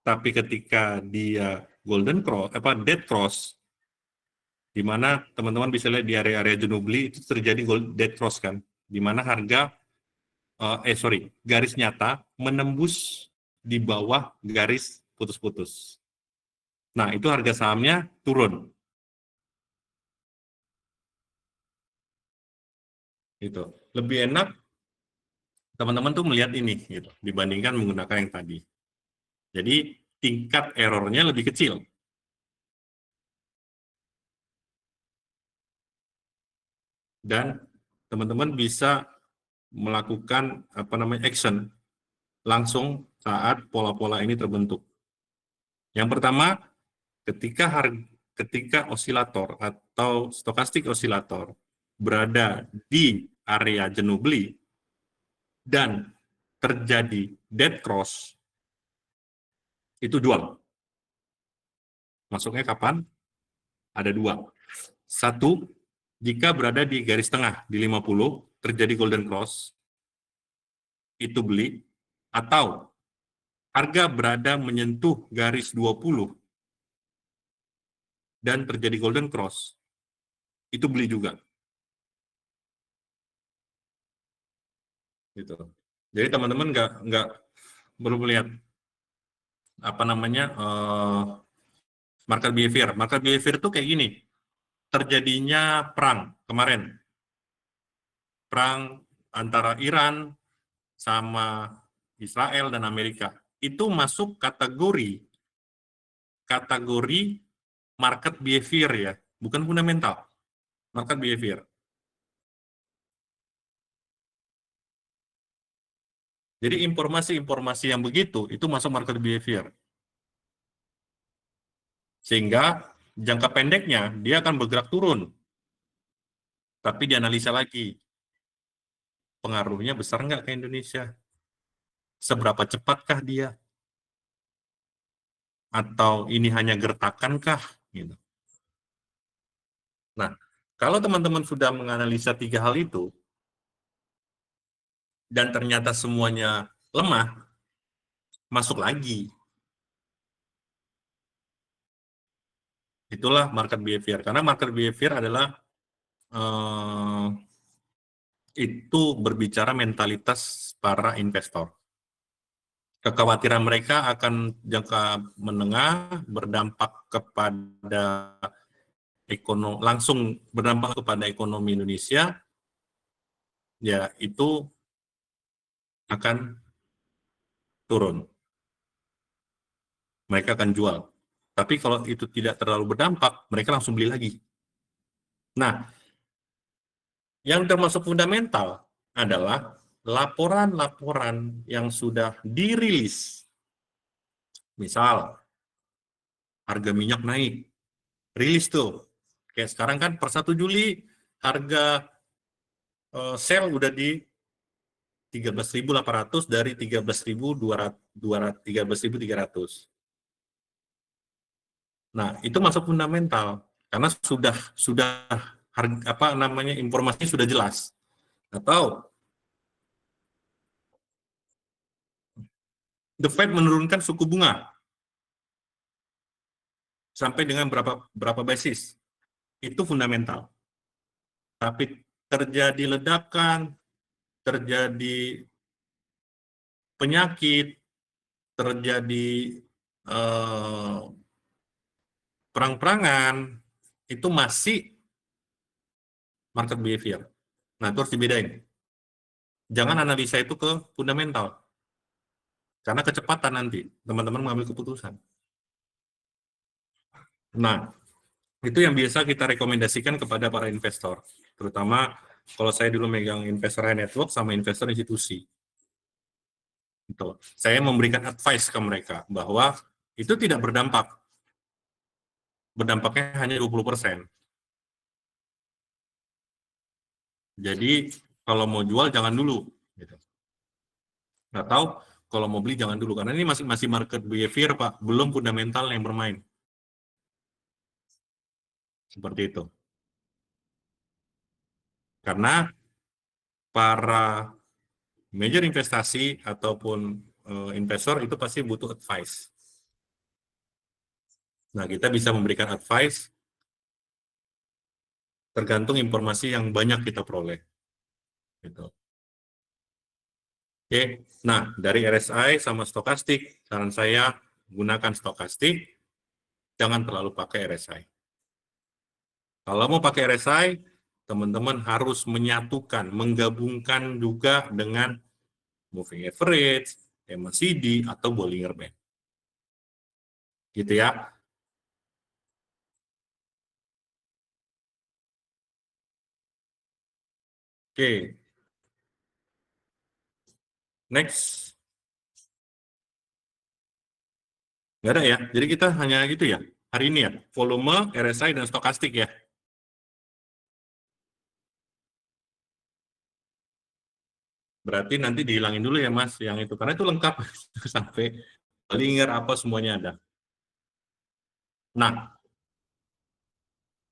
Tapi ketika dia golden cross, dead cross, di mana teman-teman bisa lihat di area-area jenuh beli itu terjadi dead cross kan, di mana harga garis nyata menembus di bawah garis putus-putus. Nah, itu harga sahamnya turun. Gitu. Lebih enak teman-teman tuh melihat ini gitu dibandingkan menggunakan yang tadi. Jadi tingkat errornya lebih kecil. Dan teman-teman bisa melakukan action langsung saat pola-pola ini terbentuk. Yang pertama, ketika osilator atau stokastik osilator berada di area jenuh beli dan terjadi dead cross, itu jual. Masuknya kapan? Ada dua. Satu, jika berada di garis tengah di 50, terjadi golden cross, itu beli, atau harga berada menyentuh garis 20 dan terjadi golden cross, itu beli juga. Gitu. Jadi teman-teman nggak perlu melihat market behavior. Market behavior itu kayak gini. Terjadinya perang kemarin. Perang antara Iran sama Israel dan Amerika. Itu masuk kategori market behavior ya, bukan fundamental. Market behavior. Jadi informasi-informasi yang begitu itu masuk market behavior. Sehingga jangka pendeknya dia akan bergerak turun. Tapi dianalisa lagi. Pengaruhnya besar nggak ke Indonesia? Seberapa cepatkah dia? Atau ini hanya gertakankah? Gitu. Nah, kalau teman-teman sudah menganalisa 3 hal itu, dan ternyata semuanya lemah, masuk lagi. Itulah market behavior. Karena market behavior adalah itu berbicara mentalitas para investor. Kekhawatiran mereka akan jangka menengah berdampak kepada langsung berdampak kepada ekonomi Indonesia, ya itu akan turun. Mereka akan jual. Tapi kalau itu tidak terlalu berdampak, mereka langsung beli lagi. Nah, yang termasuk fundamental adalah laporan-laporan yang sudah dirilis. Misal, harga minyak naik. Rilis tuh. Kayak sekarang kan per 1 Juli harga sel udah di 13.800 dari 13.300. Nah, itu masuk fundamental karena sudah informasinya sudah jelas. Atau The Fed menurunkan suku bunga sampai dengan berapa basis. Itu fundamental. Tapi terjadi ledakan, terjadi penyakit, terjadi perang-perangan, itu masih market behavior. Nah, itu harus dibedain. Jangan analisa itu ke fundamental. Karena kecepatan nanti teman-teman mengambil keputusan. Nah, Itu yang biasa kita rekomendasikan kepada para investor, terutama kalau saya dulu megang investor high net worth sama investor institusi. Gitu. Saya memberikan advice ke mereka bahwa itu tidak berdampak. Berdampaknya hanya 20%. Jadi kalau mau jual jangan dulu. Gitu. Nggak tahu, kalau mau beli jangan dulu. Karena ini masih market behavior, Pak. Belum fundamental yang bermain. Seperti itu. Karena para major investasi ataupun investor itu pasti butuh advice. Nah, kita bisa memberikan advice tergantung informasi yang banyak kita peroleh. Gitu. Oke, nah dari RSI sama stokastik, saran saya gunakan stokastik, jangan terlalu pakai RSI. Kalau mau pakai RSI, teman-teman harus menyatukan, menggabungkan juga dengan moving average, MACD, atau Bollinger Band. Gitu ya. Oke. Next. Nggak ada ya. Jadi kita hanya gitu ya. Hari ini ya. Volume, RSI, dan stokastik ya. Berarti nanti dihilangin dulu ya Mas. Yang itu. Karena itu lengkap. Sampai Bollinger apa semuanya ada. Nah,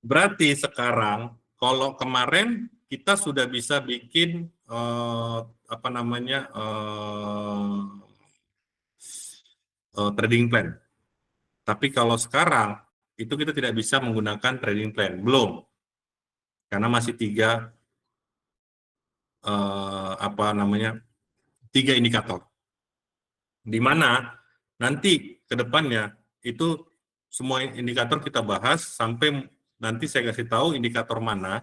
berarti sekarang kalau kemarin kita sudah bisa bikin apa namanya trading plan. Tapi kalau sekarang itu kita tidak bisa menggunakan trading plan, belum, karena masih apa namanya 3 indikator. Di mana nanti ke depannya itu semua indikator kita bahas sampai nanti saya kasih tahu indikator mana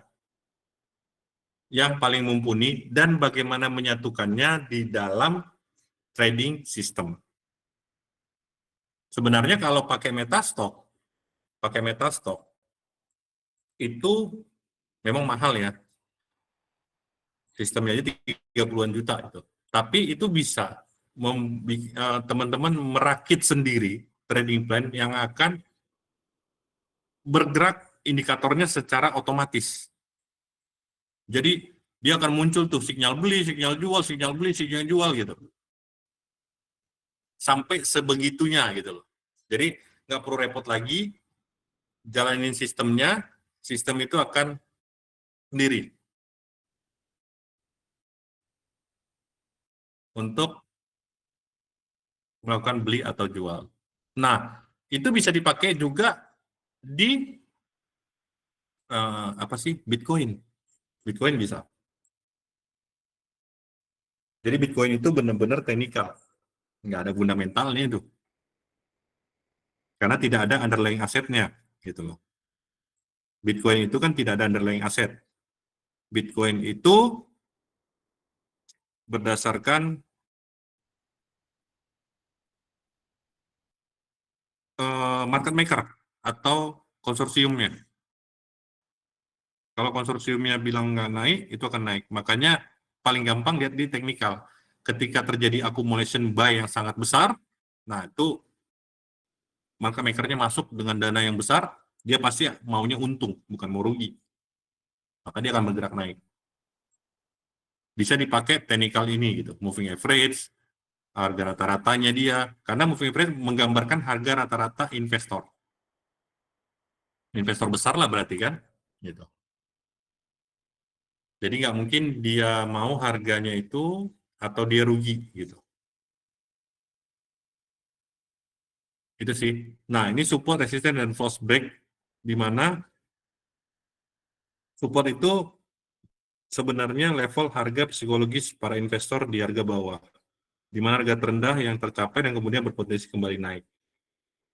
yang paling mumpuni dan bagaimana menyatukannya di dalam trading system. Sebenarnya kalau pakai Metastock itu memang mahal ya. Sistemnya aja 30-an juta itu. Tapi itu bisa teman-teman merakit sendiri trading plan yang akan bergerak indikatornya secara otomatis. Jadi dia akan muncul tuh sinyal beli, sinyal jual, sinyal beli, sinyal jual gitu. Sampai sebegitunya gitu loh. Jadi nggak perlu repot lagi, jalanin sistemnya, sistem itu akan sendiri untuk melakukan beli atau jual. Nah, itu bisa dipakai juga di apa sih, Bitcoin. Bitcoin bisa. Jadi Bitcoin itu benar-benar teknikal, nggak ada fundamentalnya itu, karena tidak ada underlying asetnya, gitu loh. Bitcoin itu kan tidak ada underlying aset. Bitcoin itu berdasarkan market maker atau konsorsiumnya. Kalau konsorsiumnya bilang nggak naik, itu akan naik. Makanya paling gampang lihat di teknikal. Ketika terjadi accumulation buy yang sangat besar, nah itu market maker-nya masuk dengan dana yang besar, dia pasti maunya untung, bukan mau rugi. Maka dia akan bergerak naik. Bisa dipakai teknikal ini, gitu, moving average, harga rata-ratanya dia, karena moving average menggambarkan harga rata-rata investor. Investor besar lah berarti kan, gitu. Jadi nggak mungkin dia mau harganya itu atau dia rugi gitu. Itu sih. Nah, ini support, resistance, dan false break, di mana support itu sebenarnya level harga psikologis para investor di harga bawah, di mana harga terendah yang tercapai dan kemudian berpotensi kembali naik.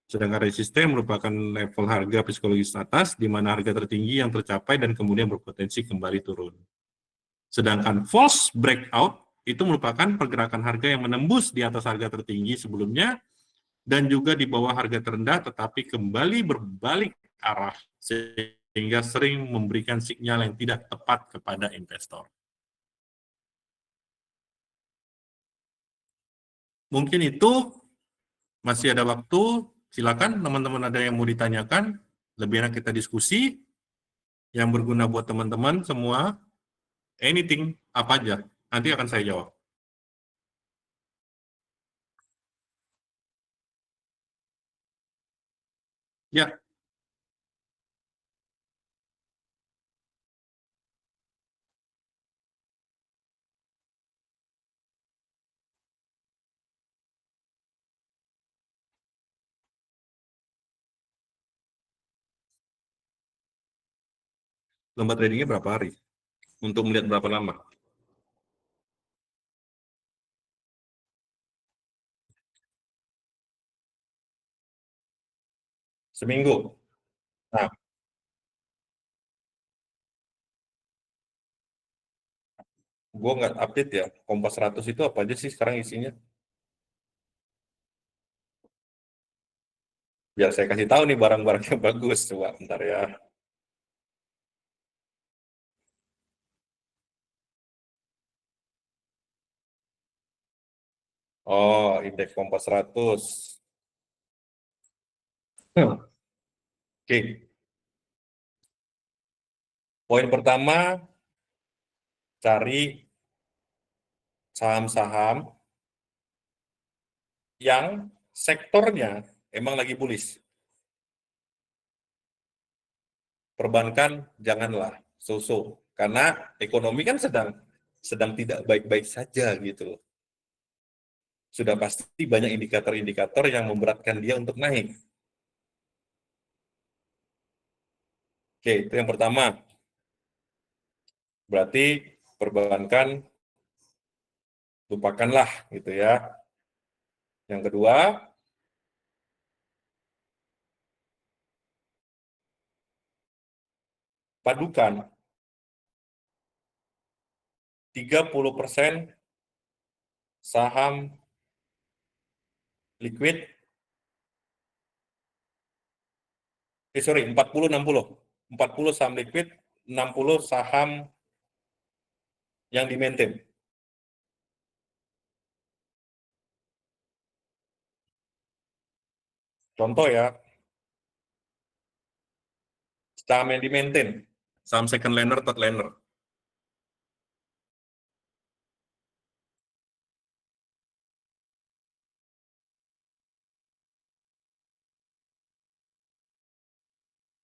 Sedangkan resisten merupakan level harga psikologis atas, di mana harga tertinggi yang tercapai dan kemudian berpotensi kembali turun. Sedangkan false breakout itu merupakan pergerakan harga yang menembus di atas harga tertinggi sebelumnya dan juga di bawah harga terendah, tetapi kembali berbalik arah, sehingga sering memberikan sinyal yang tidak tepat kepada investor. Mungkin itu, masih ada waktu, silakan teman-teman ada yang mau ditanyakan, lebih enak kita diskusi, yang berguna buat teman-teman semua, anything, apa aja, nanti akan saya jawab. Ya, lomba tradingnya berapa hari? Untuk melihat berapa lama? Seminggu. Nah, gue nggak update ya, Kompas 100 itu apa aja sih sekarang isinya? Biar saya kasih tahu nih barang-barang yang bagus, coba bentar ya. Oh, indeks Kompas 100. Oke, poin pertama, cari saham-saham yang sektornya emang lagi bullish. Perbankan janganlah so-so, karena ekonomi kan sedang tidak baik-baik saja gitu loh. Sudah pasti banyak indikator-indikator yang memberatkan dia untuk naik. Oke, itu yang pertama. Berarti perbankan lupakanlah gitu ya. Yang kedua, padukan 30% saham liquid, sorry, 40-60. 40 saham liquid, 60 saham yang di-maintain. Contoh ya, saham yang di-maintain, saham second liner, third liner.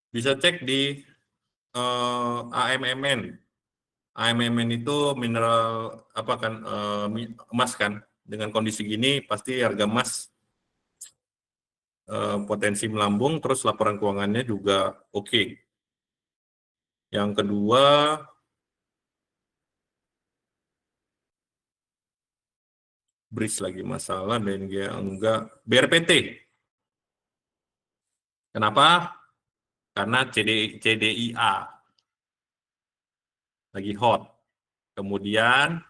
Bisa cek di AMMN. AMMN itu mineral apa kan, emas kan. Dengan kondisi gini pasti harga emas potensi melambung, terus laporan keuangannya juga oke. Yang kedua, BRIS lagi masalah, dan dia enggak. BRPT. Kenapa? Karena CDIA lagi hot. Kemudian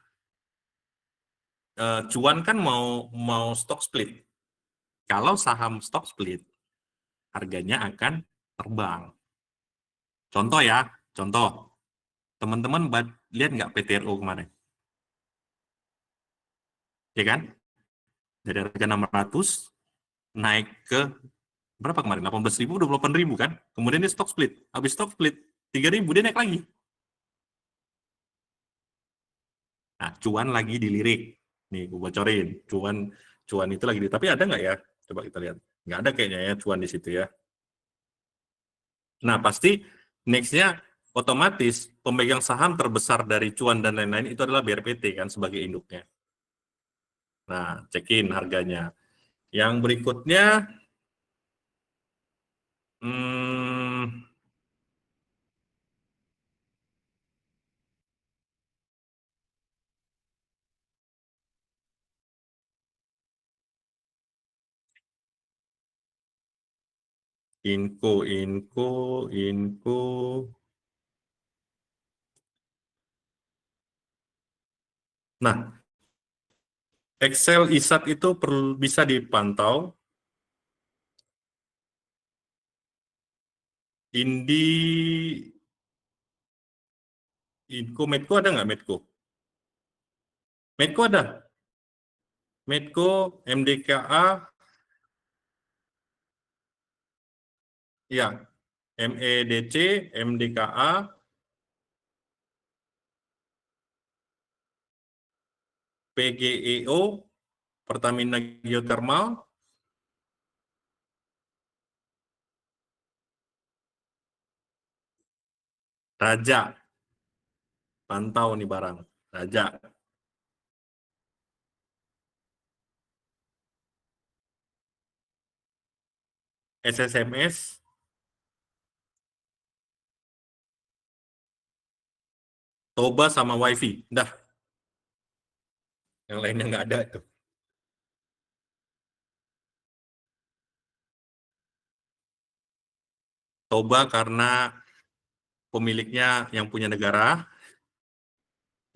cuan kan mau stock split. Kalau saham stock split, harganya akan terbang. Contoh ya, contoh. Teman-teman lihat nggak PTRO kemarin? Ya kan? Dari harga 600 naik ke berapa kemarin? 18.000, 28.000 kan? Kemudian dia stock split. Habis stock split, 3.000 dia naik lagi. Nah, cuan lagi dilirik. Nih, gue bocorin. Cuan itu lagi tapi ada nggak ya? Coba kita lihat. Nggak ada kayaknya ya cuan di situ ya. Nah, pasti next-nya otomatis pemegang saham terbesar dari cuan dan lain-lain itu adalah BRPT kan sebagai induknya. Nah, cekin harganya. Yang berikutnya, hmm, info. Nah, Excel ISAT itu bisa dipantau Indi, Inco, Medco ada nggak Medco? Medco ada. Medco, MDKA, ya, MEDC, MDKA, PGEO, Pertamina Geothermal, Raja, pantau nih barang, Raja, SSMS, Toba sama WiFi. Dah, yang lainnya nggak ada itu. Toba karena pemiliknya yang punya negara,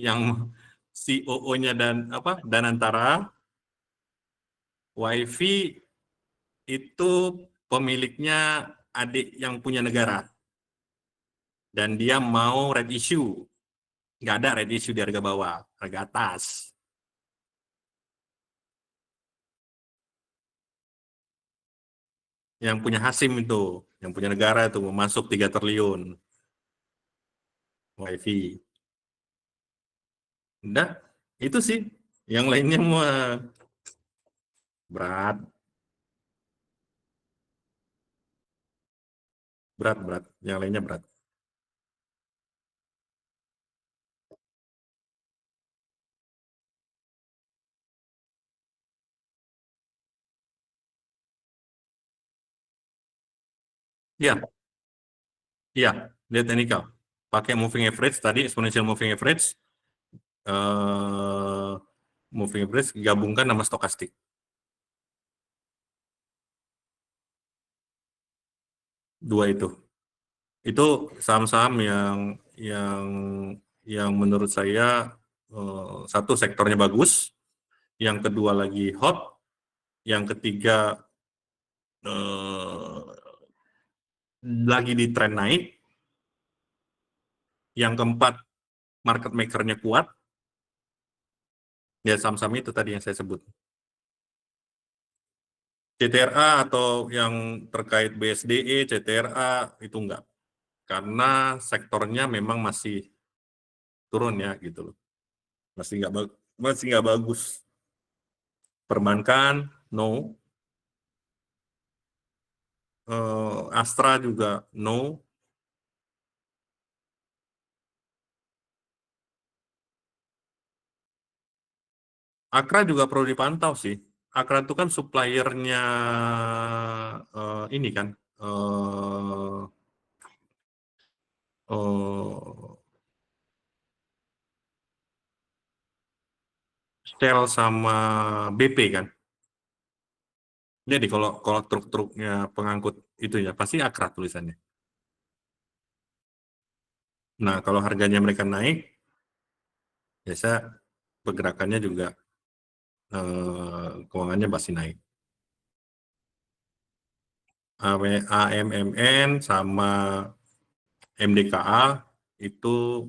yang COO-nya dan apa? Danantara. WiFi itu pemiliknya adik yang punya negara. Dan dia mau red issue. Nggak ada red issue di harga bawah, harga atas. Yang punya Hasim itu, yang punya negara itu mau masuk 3 triliun WiFi. Udah, itu sih. Yang lainnya mah berat, berat, berat. Yang lainnya berat. Iya, iya, lihat teknikal. Pakai moving average tadi, exponential moving average, eh, moving average gabungkan sama stokastik. Dua itu. Itu saham-saham yang yang menurut saya satu sektornya bagus, yang kedua lagi hot, yang ketiga eh, lagi di tren naik, yang keempat market maker-nya kuat, ya saham-saham itu tadi yang saya sebut. CTRA atau yang terkait BSDE, CTRA itu enggak, karena sektornya memang masih turun ya gitu loh, masih nggak bagus. Perbankan no, Astra juga no. Akra juga perlu dipantau sih. Akra itu kan suppliernya ini kan, eh, Shell sama BP kan. Jadi kalau kalau truk-truknya pengangkut itu ya pasti Akra tulisannya. Nah kalau harganya mereka naik, biasa pergerakannya juga keuangannya pasti naik. AMMN sama MDKA itu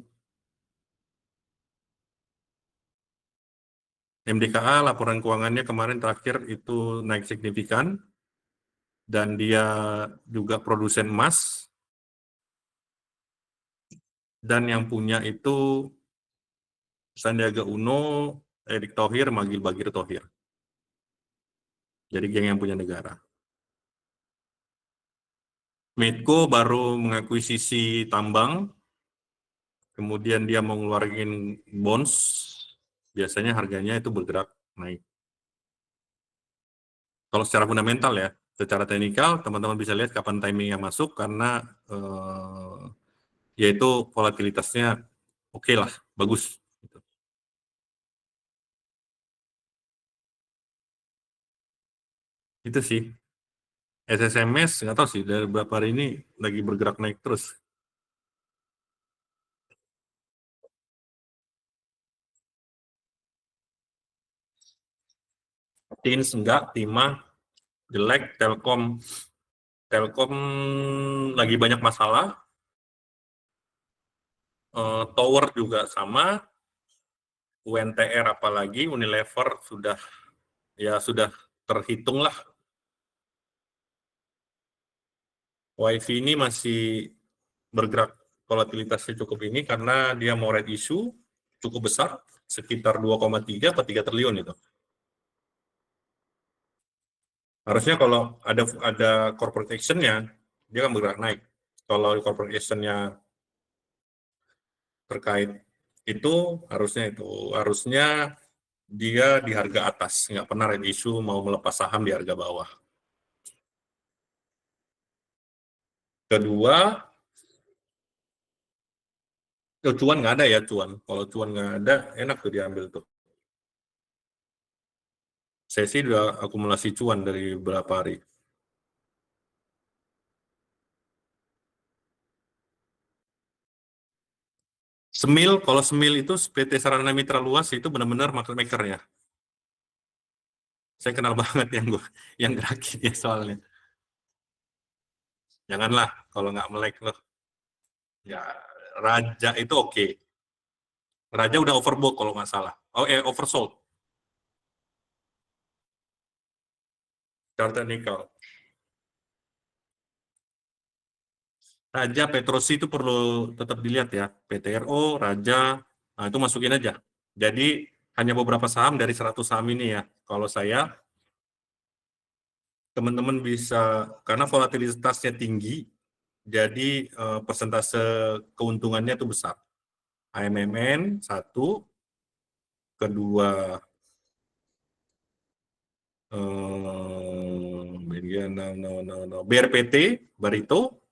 MDKA laporan keuangannya kemarin terakhir itu naik signifikan dan dia juga produsen emas dan yang punya itu Sandiaga Uno, Erick Thohir, Magil Bagir Thohir. Jadi geng yang punya negara. Medco baru mengakuisisi tambang, kemudian dia mau ngeluarin bonds, biasanya harganya itu bergerak naik. Kalau secara fundamental ya, secara teknikal teman-teman bisa lihat kapan timingnya masuk karena yaitu volatilitasnya oke lah, bagus. Itu sih. SSMS nggak tahu sih dari beberapa hari ini lagi bergerak naik terus. Teens enggak, Timah jelek, Telkom Telkom lagi banyak masalah, Tower juga sama, UNTR apalagi, Unilever sudah terhitung lah. WiFi ini masih bergerak volatilitasnya cukup ini karena dia mau red issue cukup besar, sekitar 2,3 atau 3 triliun itu. Harusnya kalau ada corporate action-nya, dia akan bergerak naik. Kalau corporate action-nya terkait harusnya dia di harga atas, nggak pernah red issue mau melepas saham di harga bawah. Kedua, cuan nggak ada ya cuan. Kalau cuan nggak ada, enak tuh diambil tuh. Saya sih udah akumulasi cuan dari beberapa hari. Semil, kalau Semil itu PT Sarana Mitra Luas itu benar-benar market maker-nya. Saya kenal banget yang gerakin ya soalnya. Janganlah kalau nggak melek loh. Ya, Raja itu oke. Raja udah overbought kalau nggak salah. Oversold. Charter Nickel. Raja Petrosi itu perlu tetap dilihat ya. PTRO, Raja, nah itu masukin aja. Jadi hanya beberapa saham dari 100 saham ini ya. Kalau saya, teman-teman bisa, karena volatilitasnya tinggi, jadi persentase keuntungannya itu besar. AMMN 1, kedua BRPT, Barito,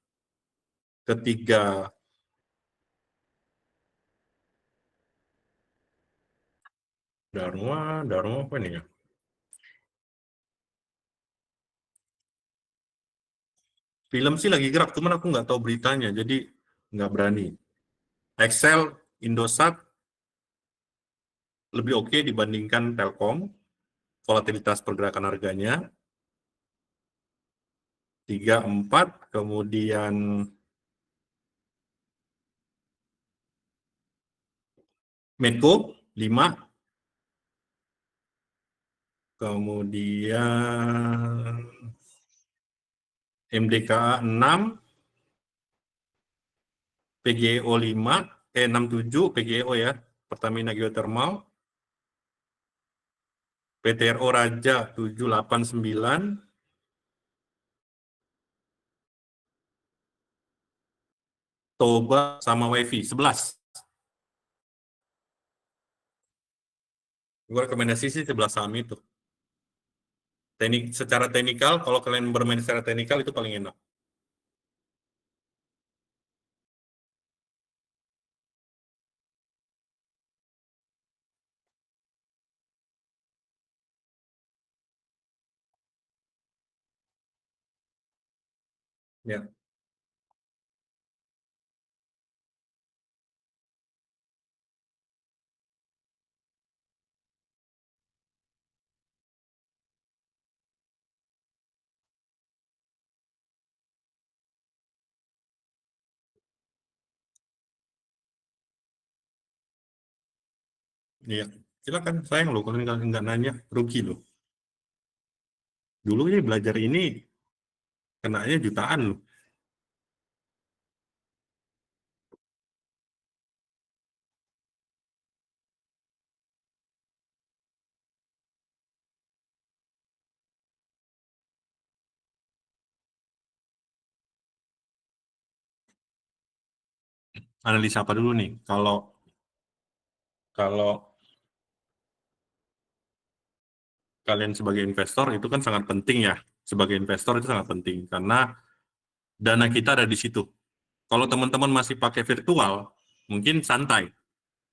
ketiga Dharma apa ini ya? Film sih lagi gerak, cuman aku nggak tahu beritanya, jadi nggak berani. Excel, Indosat lebih oke dibandingkan Telkom, volatilitas pergerakan harganya 3, 4, kemudian Medco 5, kemudian MDKA 6, PGEO 5, 67, PGEO ya, Pertamina Geothermal, PTRO Raja 789, Toba sama WiFi 11. Gue rekomendasi sih 11 saham itu. Secara teknikal, kalau kalian bermain secara teknikal itu paling enak. Ya. Iya, silakan. Sayang loh kalau nggak nanya, rugi loh. Dulu ini belajar ini kenanya jutaan loh. Analisa apa dulu nih? Kalau kalau kalian sebagai investor itu kan sangat penting ya. Sebagai investor itu sangat penting karena dana kita ada di situ. Kalau teman-teman masih pakai virtual, mungkin santai.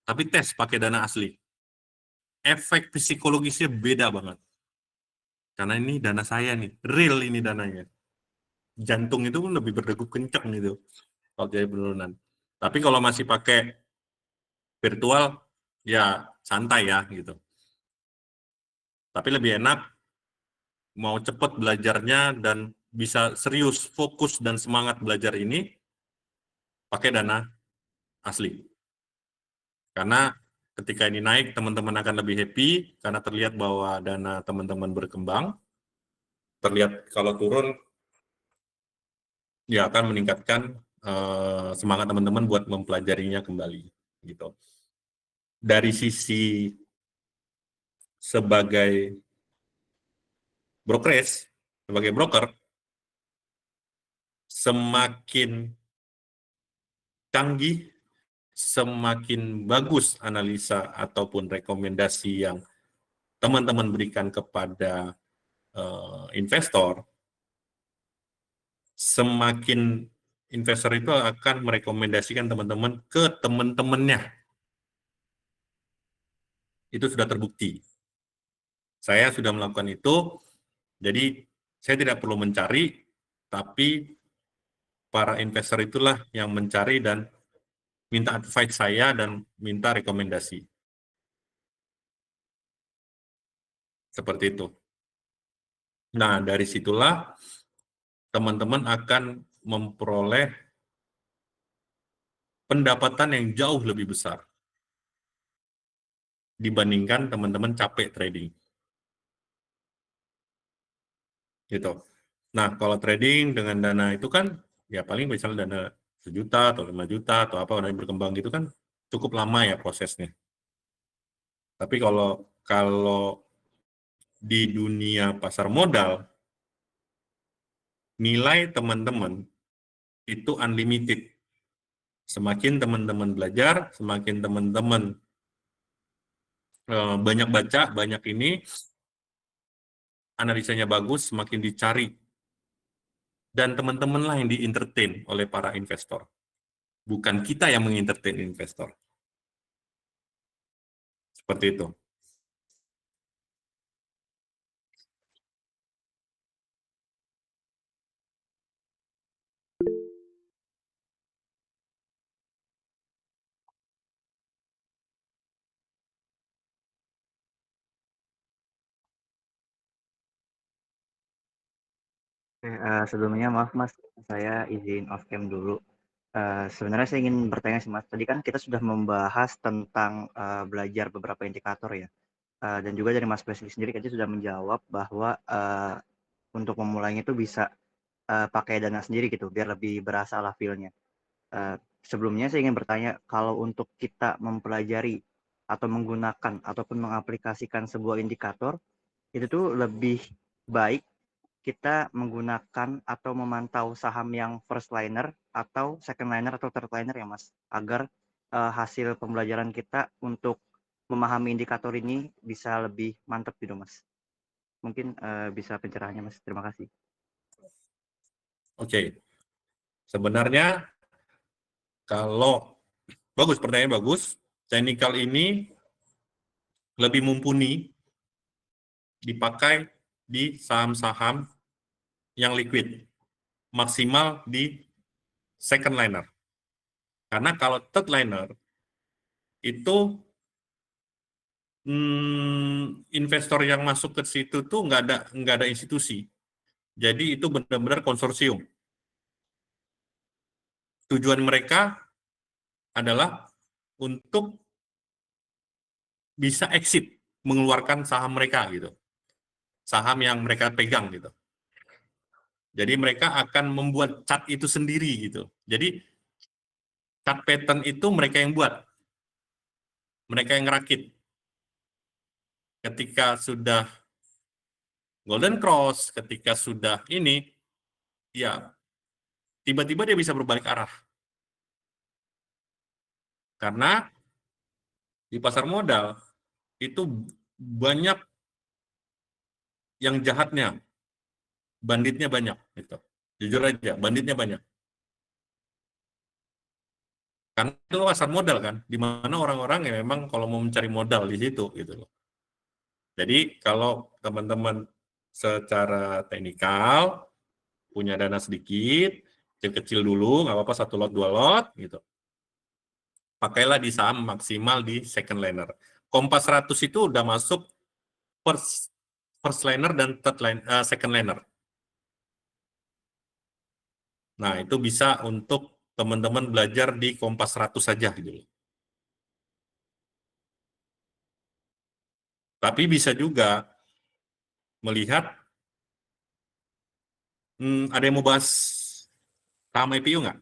Tapi tes pakai dana asli. Efek psikologisnya beda banget. Karena ini dana saya nih, real ini dananya. Jantung itu pun lebih berdegup kencang gitu kalau jadi penurunan. Tapi kalau masih pakai virtual, ya santai ya gitu. Tapi lebih enak mau cepat belajarnya dan bisa serius, fokus, dan semangat belajar ini pakai dana asli. Karena ketika ini naik, teman-teman akan lebih happy, karena terlihat bahwa dana teman-teman berkembang. Terlihat kalau turun, ya akan meningkatkan semangat teman-teman buat mempelajarinya kembali. Gitu. Dari sisi sebagai brokerage, sebagai broker, semakin canggih, semakin bagus analisa ataupun rekomendasi yang teman-teman berikan kepada investor, semakin investor itu akan merekomendasikan teman-teman ke teman-temannya. Itu sudah terbukti. Saya sudah melakukan itu, jadi saya tidak perlu mencari, tapi para investor itulah yang mencari dan minta advice saya dan minta rekomendasi. Seperti itu. Nah, dari situlah teman-teman akan memperoleh pendapatan yang jauh lebih besar dibandingkan teman-teman capek trading. Gitu. Nah, kalau trading dengan dana itu kan, ya paling misalnya dana 1 juta atau 5 juta atau apa, dana berkembang gitu kan cukup lama ya prosesnya. Tapi kalau di dunia pasar modal, nilai teman-teman itu unlimited. Semakin teman-teman belajar, semakin teman-teman banyak baca, banyak ini, analisanya bagus, semakin dicari. Dan teman-teman lah yang di-entertain oleh para investor. Bukan kita yang mengentertain investor. Seperti itu. Sebelumnya maaf Mas, saya izin off cam dulu. Sebenarnya saya ingin bertanya sih Mas, tadi kan kita sudah membahas tentang belajar beberapa indikator ya, dan juga dari Mas Wesley sendiri tadi sudah menjawab bahwa untuk memulainya itu bisa pakai dana sendiri gitu, biar lebih berasa lah feel-nya. Sebelumnya saya ingin bertanya, kalau untuk kita mempelajari atau menggunakan ataupun mengaplikasikan sebuah indikator, itu tuh lebih baik kita menggunakan atau memantau saham yang first liner atau second liner atau third liner ya Mas, agar hasil pembelajaran kita untuk memahami indikator ini bisa lebih mantap gitu Mas. Mungkin bisa pencerahannya Mas. Terima kasih. Oke. Sebenarnya kalau bagus, pertanyaan bagus. Technical ini lebih mumpuni dipakai di saham-saham yang liquid, maksimal di second liner. Karena kalau third liner itu investor yang masuk ke situ tuh nggak ada institusi. Jadi itu benar-benar konsorsium. Tujuan mereka adalah untuk bisa exit, mengeluarkan saham mereka gitu. Saham yang mereka pegang gitu. Jadi mereka akan membuat chart itu sendiri gitu. Jadi chart pattern itu mereka yang buat. Mereka yang ngerakit. Ketika sudah golden cross, ketika sudah ini, ya tiba-tiba dia bisa berbalik arah. Karena di pasar modal itu banyak yang jahatnya, banditnya banyak gitu. Jujur aja, banditnya banyak. Karena itu pasar modal kan, di mana orang-orang yang memang kalau mau mencari modal di situ gitu loh. Jadi kalau teman-teman secara teknikal punya dana sedikit, kecil-kecil dulu, nggak apa-apa 1 lot 2 lot gitu. Pakailah di saham maksimal di second liner. Kompas 100 itu udah masuk first liner dan second liner. Nah, itu bisa untuk teman-teman belajar di Kompas 100 saja gitu. Tapi bisa juga melihat, ada yang mau bahas saham IPO nggak?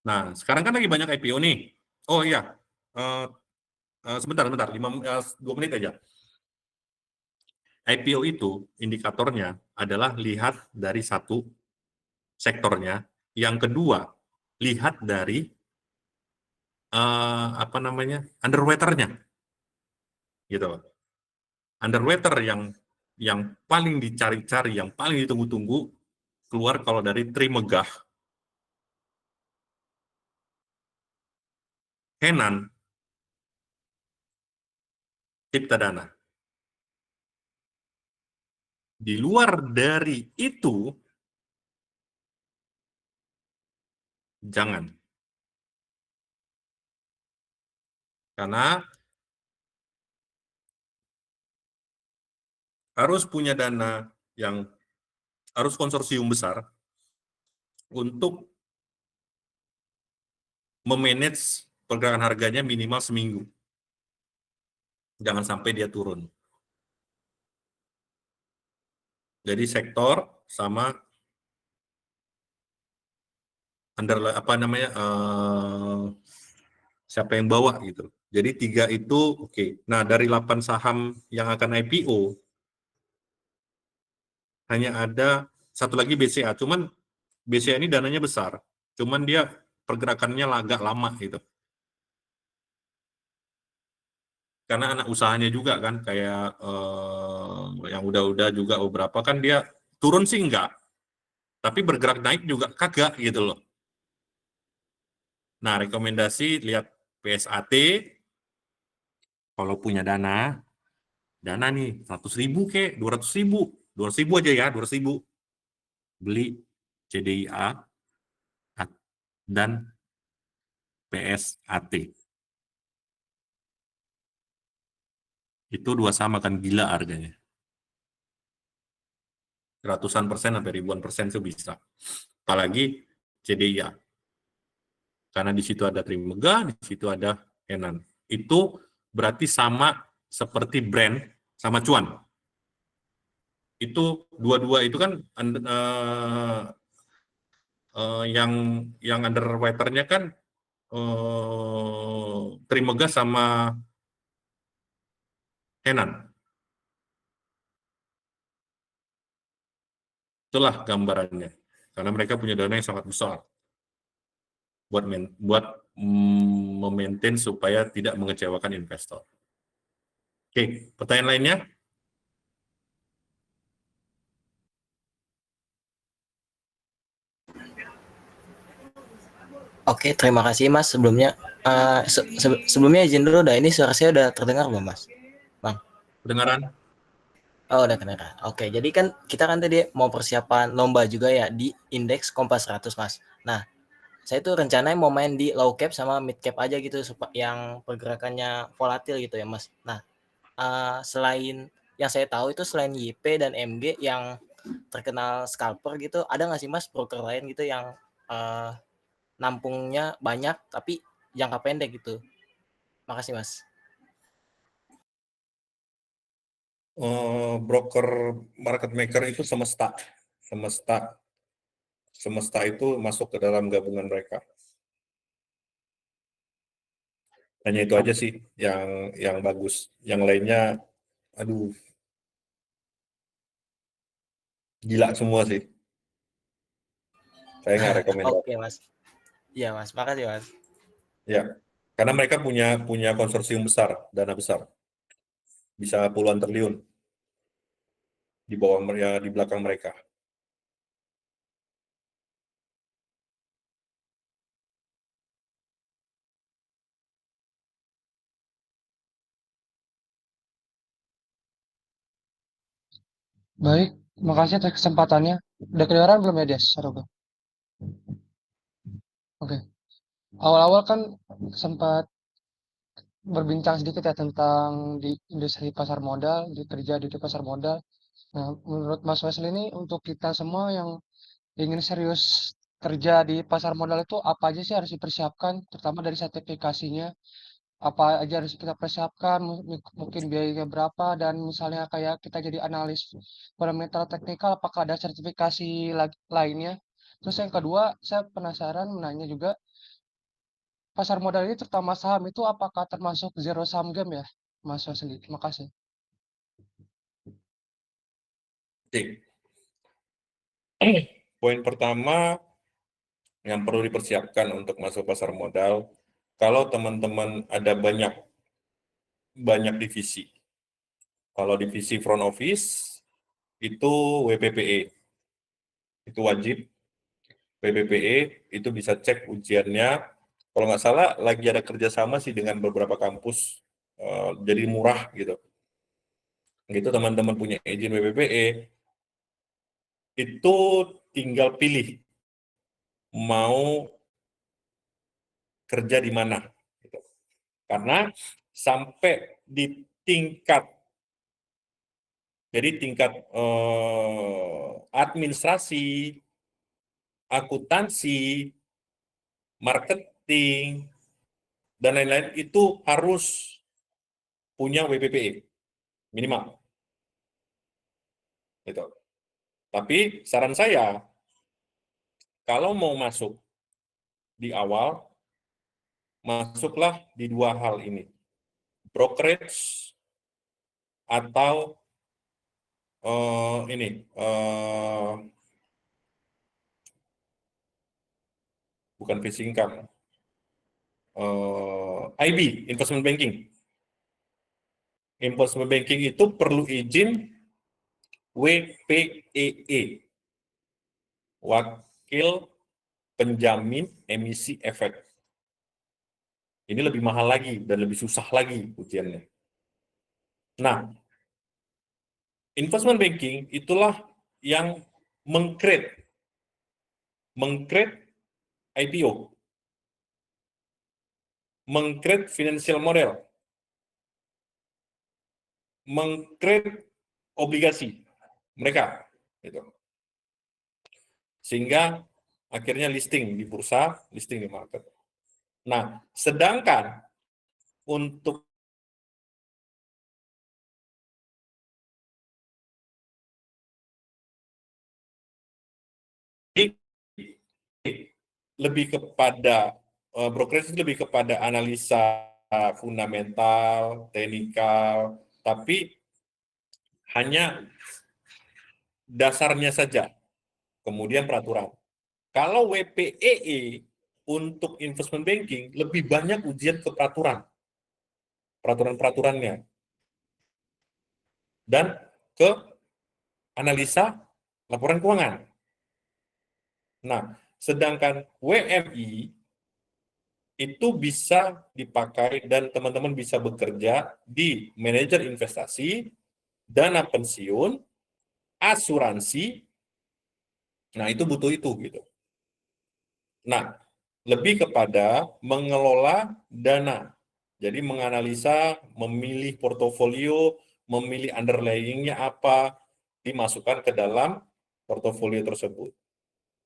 Nah, sekarang kan lagi banyak IPO nih. Oh iya, Eh, sebentar, 2 menit aja. IPO itu indikatornya adalah lihat dari satu sektornya, yang kedua lihat dari apa namanya, underwater-nya, gitu. Underwater yang paling dicari-cari, yang paling ditunggu-tunggu keluar kalau dari Trimegah, Henan, Cipta Dana. Di luar dari itu, jangan. Karena harus punya dana yang harus konsorsium besar untuk memanage pergerakan harganya minimal seminggu. Jangan sampai dia turun. Jadi sektor sama apa namanya, siapa yang bawa gitu. Jadi 3 itu oke. Nah, dari 8 saham yang akan IPO hanya ada satu lagi BCA. Cuman BCA ini dananya besar. Cuman dia pergerakannya agak lama gitu. Karena anak usahanya juga kan, kayak yang udah-udah juga beberapa kan dia turun sih enggak, tapi bergerak naik juga kagak gitu loh. Nah, rekomendasi lihat PSAT kalau punya dana nih 100.000 ke 200.000, 200.000 aja ya, 200.000 beli CDIA dan PSAT. Itu 2 saham akan gila harganya. Ratusan persen sampai ribuan persen itu bisa. Apalagi CDIA. Karena di situ ada Trimegah, di situ ada Henan. Itu berarti sama seperti brand sama cuan. Itu dua-dua itu kan yang underwater-nya kan Trimegah sama Henan. Itulah gambarannya. Karena mereka punya dana yang sangat besar buat memaintain supaya tidak mengecewakan investor. Oke, pertanyaan lainnya? Oke, terima kasih Mas sebelumnya. Sebelumnya izin dulu, ini suara saya udah terdengar belum Mas? Bang. Kedengaran? Oh, udah kedengar. Oke, jadi kan kita kan tadi mau persiapan lomba juga ya di indeks Kompas 100 Mas. Nah, saya tuh rencananya mau main di low cap sama mid cap aja gitu yang pergerakannya volatil gitu ya Mas. Nah, selain yang saya tahu itu selain YP dan MG yang terkenal scalper gitu, ada nggak sih Mas broker lain gitu yang nampungnya banyak tapi jangka pendek gitu? Makasih Mas. Broker market maker itu semesta itu masuk ke dalam gabungan mereka. Hanya itu aja sih yang bagus. Yang lainnya, aduh, gila semua sih. Saya nggak rekomendasi. Oke Mas. Iya Mas, makasih Mas. Ya, karena mereka punya konsorsium besar, dana besar, bisa puluhan triliun di bawah mereka, di belakang mereka. Baik, makasih atas kesempatannya. Udah kedengaran belum ya, Des? Saroba? Oke. Awal-awal kan sempat berbincang sedikit ya tentang di industri pasar modal, kerja di pasar modal. Nah, menurut Mas Wesley ini untuk kita semua yang ingin serius kerja di pasar modal itu apa aja sih harus dipersiapkan, terutama dari sertifikasinya, apa aja harus kita persiapkan, mungkin biayanya berapa, dan misalnya kayak kita jadi analis fundamental teknikal, apakah ada sertifikasi lainnya. Terus yang kedua, saya penasaran menanya juga, pasar modal ini terutama saham itu apakah termasuk zero sum game ya, Mas Wesley? Terima kasih. Oke. Poin pertama yang perlu dipersiapkan untuk masuk pasar modal, kalau teman-teman ada banyak divisi. Kalau divisi front office itu WPPE, itu wajib. WPPE itu bisa cek ujiannya. Kalau nggak salah lagi ada kerjasama sih dengan beberapa kampus, jadi murah gitu. Gitu teman-teman punya izin WPPE, itu tinggal pilih mau kerja di mana. Gitu. Karena sampai di tingkat administrasi, akuntansi, marketing, dan lain-lain itu harus punya WPPE minimal. Gitu. Tapi saran saya, kalau mau masuk di awal, masuklah di dua hal ini, brokerage atau bukan fixed income, IB, investment banking. Investment banking itu perlu izin WPEE, Wakil Penjamin Emisi Efek. Ini lebih mahal lagi dan lebih susah lagi ujiannya. Nah, investment banking itulah yang meng-create IPO, meng-create financial model, meng-create obligasi mereka, gitu. Sehingga akhirnya listing di bursa, listing di market. Nah, sedangkan untuk lebih kepada brokerage lebih kepada analisa fundamental, teknikal, tapi hanya dasarnya saja, kemudian peraturan. Kalau WPEE untuk investment banking lebih banyak ujian ke peraturan-peraturannya, dan ke analisa laporan keuangan. Nah, sedangkan WMI itu bisa dipakai dan teman-teman bisa bekerja di manajer investasi, dana pensiun, asuransi. Nah, itu butuh itu gitu. Nah, lebih kepada mengelola dana. Jadi menganalisa, memilih portofolio, memilih underlying-nya apa, dimasukkan ke dalam portofolio tersebut.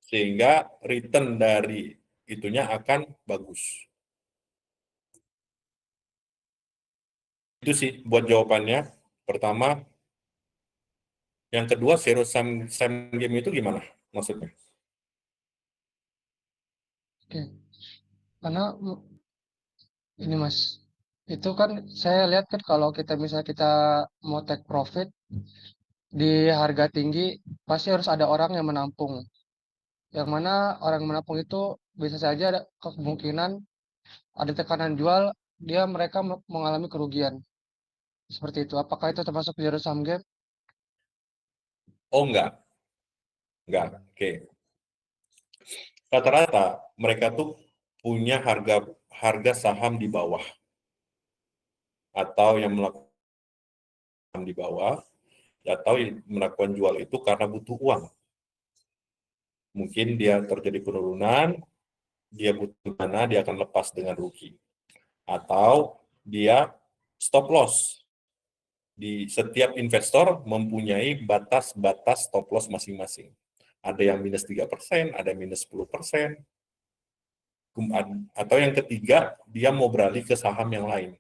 Sehingga return dari itunya akan bagus. Itu sih buat jawabannya. Pertama. Yang kedua, zero sum game itu gimana maksudnya? Oke, karena ini Mas, itu kan saya lihat kan kalau kita misalnya kita mau take profit di harga tinggi, pasti harus ada orang yang menampung. Yang mana orang yang menampung itu bisa saja ada kemungkinan ada tekanan jual, mereka mengalami kerugian. Seperti itu. Apakah itu termasuk zero sum game? Oh enggak. Oke. Rata-rata mereka tuh punya harga saham di bawah, atau yang melakukan di bawah, atau melakukan jual itu karena butuh uang. Mungkin dia terjadi penurunan, dia butuh dana, dia akan lepas dengan rugi. Atau dia stop loss. Di setiap investor mempunyai batas-batas stop loss masing-masing. Ada yang minus 3%, ada yang minus 10%. Atau yang ketiga, dia mau beralih ke saham yang lain.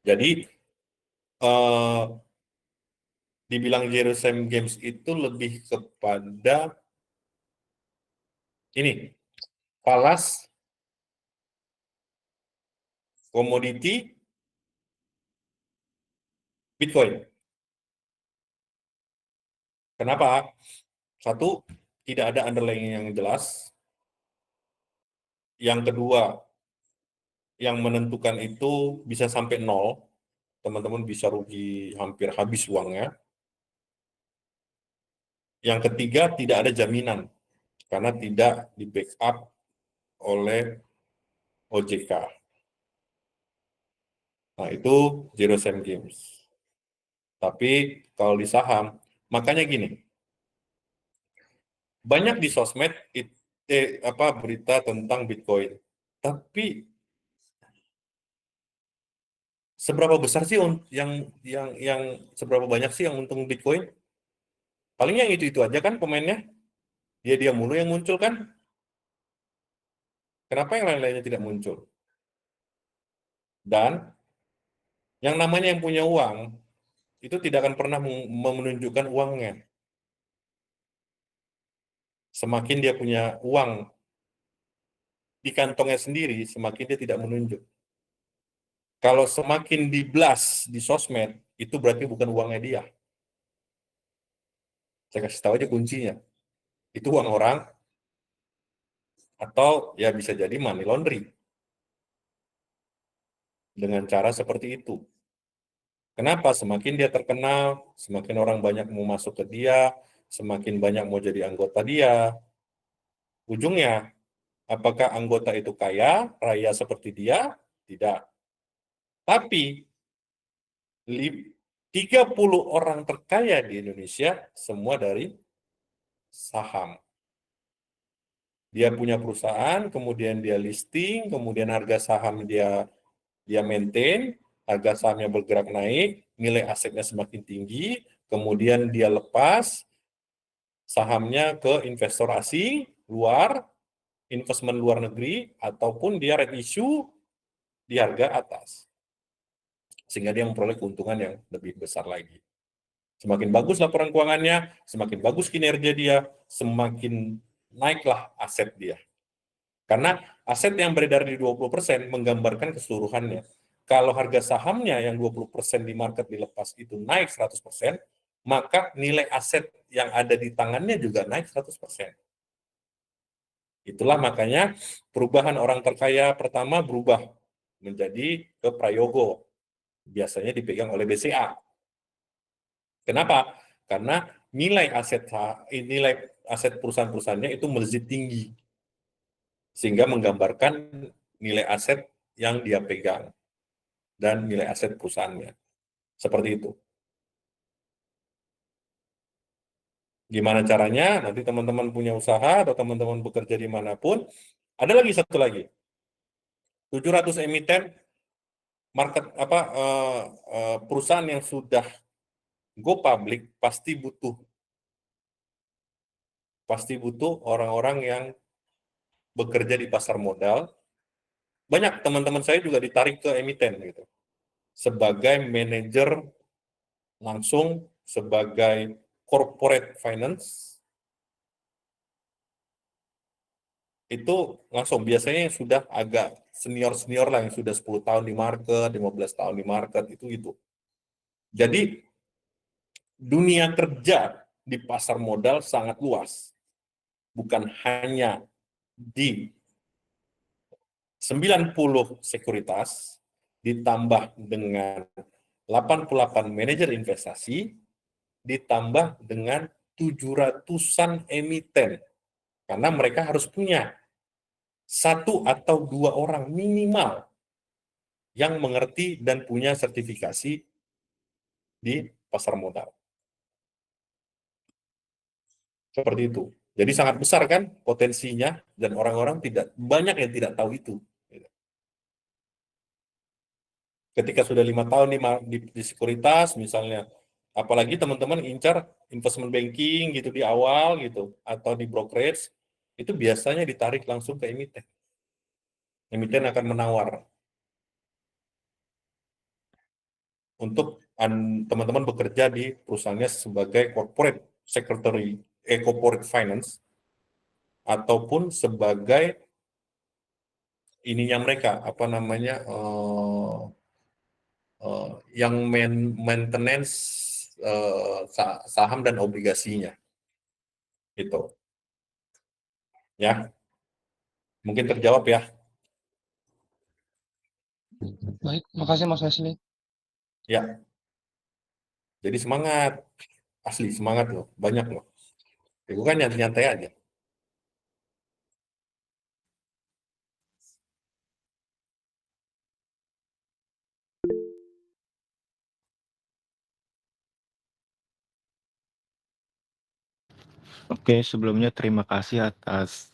Jadi, dibilang zero sum games itu lebih kepada ini, falas, komoditi, Bitcoin. Kenapa? Satu, tidak ada underlying yang jelas. Yang kedua, yang menentukan itu bisa sampai nol. Teman-teman bisa rugi hampir habis uangnya. Yang ketiga, tidak ada jaminan karena tidak di-backup oleh OJK. Nah, itu zero sum games. Tapi kalau di saham, makanya gini, banyak di sosmed berita tentang Bitcoin. Tapi seberapa besar sih yang seberapa banyak sih yang untung Bitcoin? Paling yang itu aja kan komennya. Dia mulu yang muncul kan? Kenapa yang lain-lainnya tidak muncul? Dan yang namanya yang punya uang itu tidak akan pernah menunjukkan uangnya. Semakin dia punya uang di kantongnya sendiri, semakin dia tidak menunjuk. Kalau semakin di-blast di sosmed, itu berarti bukan uangnya dia. Saya kasih tahu aja kuncinya. Itu uang orang, atau ya bisa jadi money laundry. Dengan cara seperti itu. Kenapa? Semakin dia terkenal, semakin orang banyak mau masuk ke dia, semakin banyak mau jadi anggota dia. Ujungnya, apakah anggota itu kaya, raya seperti dia? Tidak. Tapi 30 orang terkaya di Indonesia semua dari saham. Dia punya perusahaan, kemudian dia listing, kemudian harga saham dia maintain, harga sahamnya bergerak naik, nilai asetnya semakin tinggi, kemudian dia lepas sahamnya ke investor asing, luar, investment luar negeri, ataupun dia red issue di harga atas. Sehingga dia memperoleh keuntungan yang lebih besar lagi. Semakin bagus laporan keuangannya, semakin bagus kinerja dia, semakin naiklah aset dia. Karena aset yang beredar di 20% menggambarkan keseluruhannya. Kalau harga sahamnya yang 20% di market dilepas itu naik 100%, maka nilai aset yang ada di tangannya juga naik 100%. Itulah makanya perubahan orang terkaya pertama berubah menjadi ke Prayogo. Biasanya dipegang oleh BCA. Kenapa? Karena nilai aset perusahaan-perusahaannya itu melejit tinggi. Sehingga menggambarkan nilai aset yang dia pegang dan nilai aset perusahaannya. Seperti itu. Gimana caranya? Nanti teman-teman punya usaha atau teman-teman bekerja dimanapun. Ada lagi satu lagi. 700 emiten perusahaan yang sudah go public pasti butuh orang-orang yang bekerja di pasar modal. Banyak teman-teman saya juga ditarik ke emiten gitu. Sebagai manajer langsung, sebagai corporate finance, itu langsung biasanya yang sudah agak senior-senior lah, yang sudah 10 tahun di market, 15 tahun di market, itu. Jadi dunia kerja di pasar modal sangat luas. Bukan hanya di 90 sekuritas, ditambah dengan 88 manajer investasi, ditambah dengan 700-an emiten. Karena mereka harus punya 1 atau 2 orang minimal yang mengerti dan punya sertifikasi di pasar modal. Seperti itu. Jadi sangat besar kan potensinya, dan orang-orang banyak yang tidak tahu itu. Ketika sudah 5 tahun di sekuritas misalnya, apalagi teman-teman incar investment banking gitu di awal gitu, atau di brokerage, itu biasanya ditarik langsung ke emiten. Emiten akan menawar untuk teman-teman bekerja di perusahaannya sebagai corporate secretary, corporate finance, ataupun sebagai ininya mereka, apa namanya, yang maintenance saham dan obligasinya. Itu. Ya, mungkin terjawab ya. Baik, makasih Mas Wesley. Ya, jadi semangat. Asli semangat loh, banyak loh. Ya, bukan nyantai-nyantai aja. Oke, sebelumnya terima kasih atas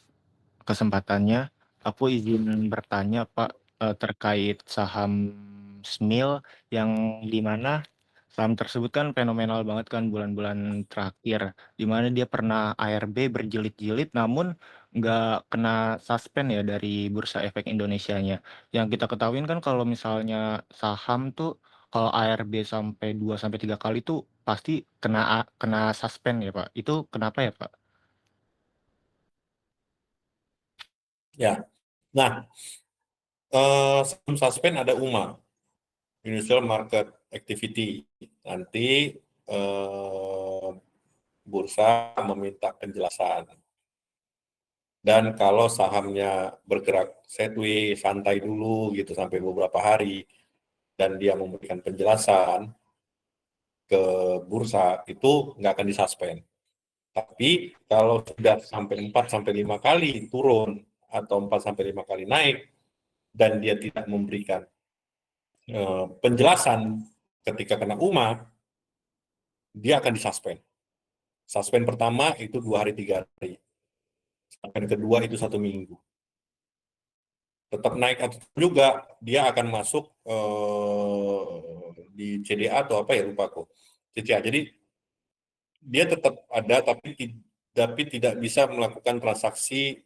kesempatannya. Aku izin bertanya, Pak, terkait saham SMIL yang di mana saham tersebut kan fenomenal banget kan bulan-bulan terakhir, di mana dia pernah ARB berjilid-jilid namun nggak kena suspend ya dari Bursa Efek Indonesianya. Yang kita ketahuin kan kalau misalnya saham tuh kalau ARB sampai 2 sampai 3 kali tuh pasti kena suspend ya, Pak. Itu kenapa ya, Pak? Ya, nah, sebelum suspend ada UMA, Initial Market Activity. Nanti bursa meminta penjelasan. Dan kalau sahamnya bergerak sideways, santai dulu gitu sampai beberapa hari, dan dia memberikan penjelasan ke bursa, itu nggak akan disuspend. Tapi kalau sudah sampai 4 sampai 5 kali turun atau 4 sampai 5 kali naik dan dia tidak memberikan penjelasan ketika kena UMA, dia akan disuspend. Suspend pertama itu 2 hari 3 hari. Suspend kedua itu 1 minggu. Tetap naik atau juga dia akan masuk di CDA atau apa ya, lupa kok. CCA. Jadi dia tetap ada tapi tidak bisa melakukan transaksi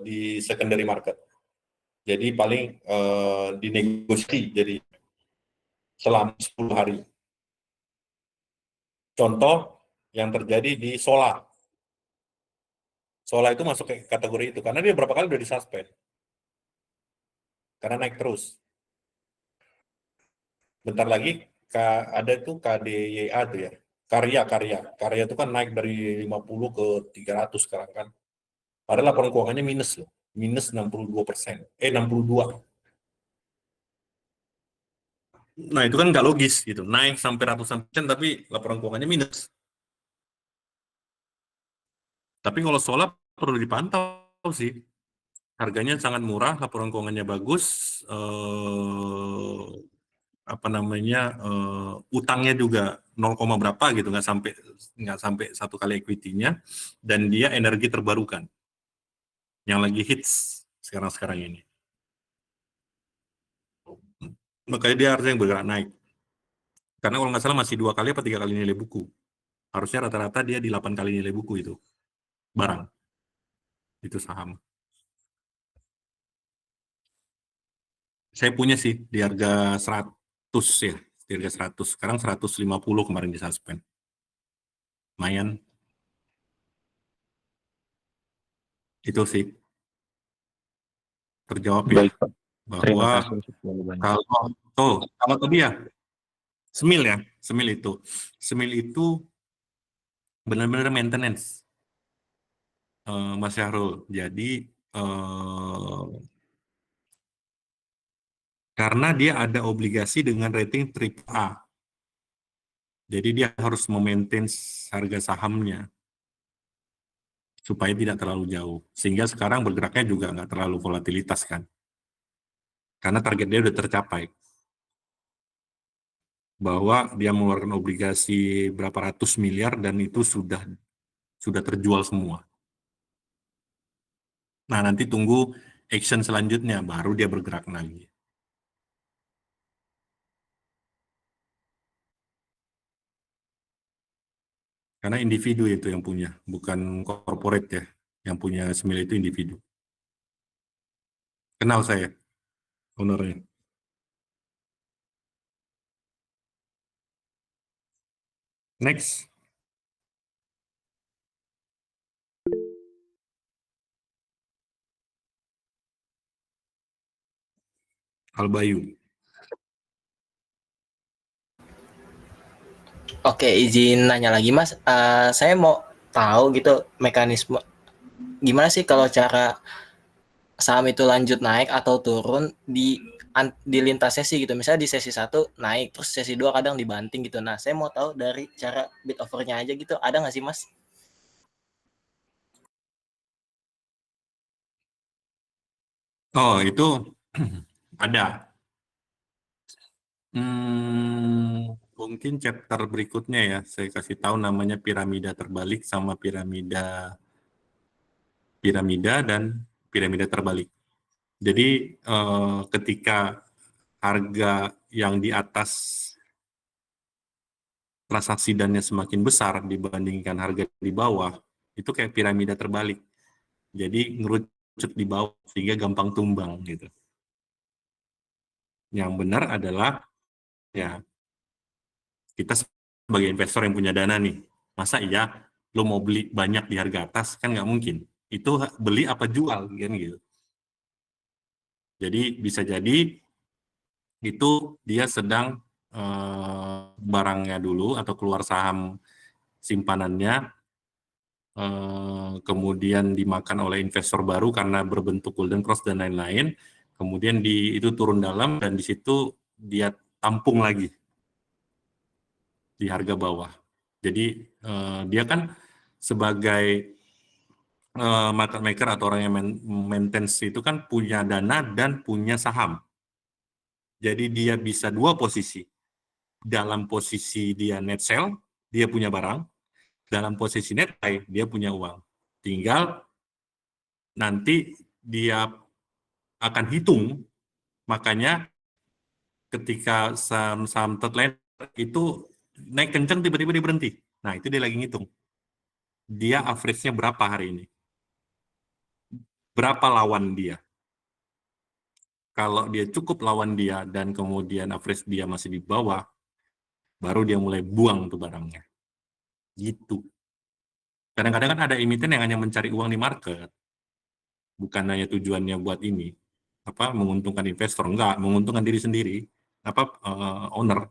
di secondary market. Jadi paling dinegosiasi jadi selama 10 hari. Contoh yang terjadi di Sola. Sola itu masuk ke kategori itu karena dia berapa kali udah disuspend. Karena naik terus. Bentar lagi ada tuh KDYA tuh ya. Karya itu kan naik dari 50 ke 300 sekarang kan. Padahal laporan keuangannya minus loh. Minus 62%. 62. Nah, itu kan nggak logis gitu. Naik sampai ratusan persen tapi laporan keuangannya minus. Tapi kalau solar perlu dipantau sih. Harganya sangat murah, laporan keuangannya bagus, apa namanya, utangnya juga 0, berapa gitu, nggak sampai 1 kali equity-nya, dan dia energi terbarukan yang lagi hits sekarang ini. Makanya dia harusnya yang bergerak naik. Karena kalau nggak salah masih 2 kali apa 3 kali nilai buku. Harusnya rata-rata dia di 8 kali nilai buku itu. Barang. Itu saham. Saya punya sih di harga 100 ya. Di harga 100. Sekarang 150 kemarin di suspend. Lumayan. Itu sih. Terjawab ya. Baik, Pak. Terima Bahwa kasih untuk jawabannya. kalau tadi ya, Semil ya, Semil itu benar-benar maintenance, Mas Syahrul. Jadi karena dia ada obligasi dengan rating AAA, jadi dia harus memaintain harga sahamnya supaya tidak terlalu jauh, sehingga sekarang bergeraknya juga nggak terlalu volatilitas kan, karena target dia udah tercapai. Bahwa dia mengeluarkan obligasi berapa ratus miliar dan itu sudah terjual semua. Nah, nanti tunggu action selanjutnya, baru dia bergerak lagi. Karena individu itu yang punya, bukan corporate ya. Yang punya Smil itu individu. Kenal saya, ownernya. Next. Albayu. Oke, izin nanya lagi Mas. Saya mau tahu gitu mekanisme gimana sih kalau cara saham itu lanjut naik atau turun di lintas sesi gitu. Misalnya di sesi 1 naik, terus sesi 2 kadang dibanting gitu. Nah, saya mau tahu dari cara bid offer-nya aja gitu. Ada nggak sih Mas? Oh, itu ada. Mungkin chapter berikutnya ya, saya kasih tahu namanya piramida terbalik sama piramida dan piramida terbalik. Jadi ketika harga yang di atas transaksi dannya semakin besar dibandingkan harga di bawah, itu kayak piramida terbalik. Jadi ngerucut di bawah sehingga gampang tumbang gitu. Yang benar adalah ya kita sebagai investor yang punya dana nih, masa iya lo mau beli banyak di harga atas, kan nggak mungkin. Itu beli apa jual kan gitu. Jadi bisa jadi itu dia sedang barangnya dulu atau keluar saham simpanannya, kemudian dimakan oleh investor baru karena berbentuk golden cross dan lain-lain, kemudian itu turun dalam dan di situ dia tampung lagi di harga bawah. Jadi dia kan sebagai market maker atau orang yang maintenance itu kan punya dana dan punya saham. Jadi dia bisa dua posisi. Dalam posisi dia net sell, dia punya barang. Dalam posisi net buy, dia punya uang. Tinggal nanti dia akan hitung, makanya ketika saham third liner itu naik kencang tiba-tiba dia berhenti. Nah, itu dia lagi ngitung. Dia average-nya berapa hari ini? Berapa lawan dia? Kalau dia cukup lawan dia dan kemudian average dia masih di bawah, baru dia mulai buang tuh barangnya. Gitu. Kadang-kadang kan ada emiten yang hanya mencari uang di market. Bukan hanya tujuannya buat ini. Menguntungkan investor. Enggak, menguntungkan diri sendiri. Owner.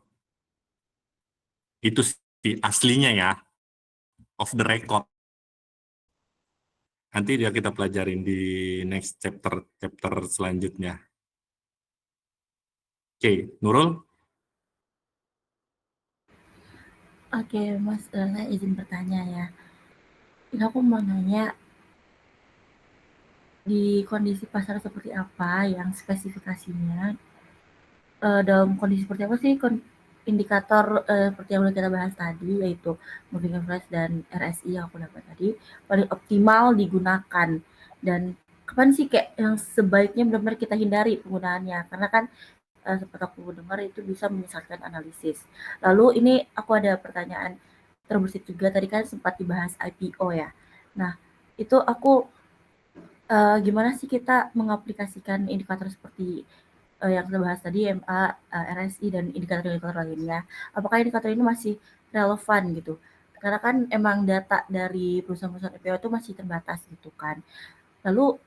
Itu sih aslinya ya. Off the record. Nanti dia kita pelajarin di next chapter selanjutnya. Oke, Nurul? Oke, Mas, saya izin bertanya ya. Ini aku mau nanya, di kondisi pasar seperti apa yang spesifikasinya, dalam kondisi seperti apa sih indikator seperti yang udah kita bahas tadi, yaitu moving average dan RSI yang aku dapat tadi, paling optimal digunakan, dan kapan sih kayak yang sebaiknya benar-benar kita hindari penggunaannya, karena kan sempat aku dengar itu bisa menyesatkan analisis. Lalu ini aku ada pertanyaan terbesit juga, tadi kan sempat dibahas IPO ya. Nah, itu aku gimana sih kita mengaplikasikan indikator seperti yang kita bahas tadi, MA, RSI, dan indikator-indikator lainnya. Apakah indikator ini masih relevan gitu? Karena kan emang data dari perusahaan-perusahaan IPO itu masih terbatas gitu kan. Lalu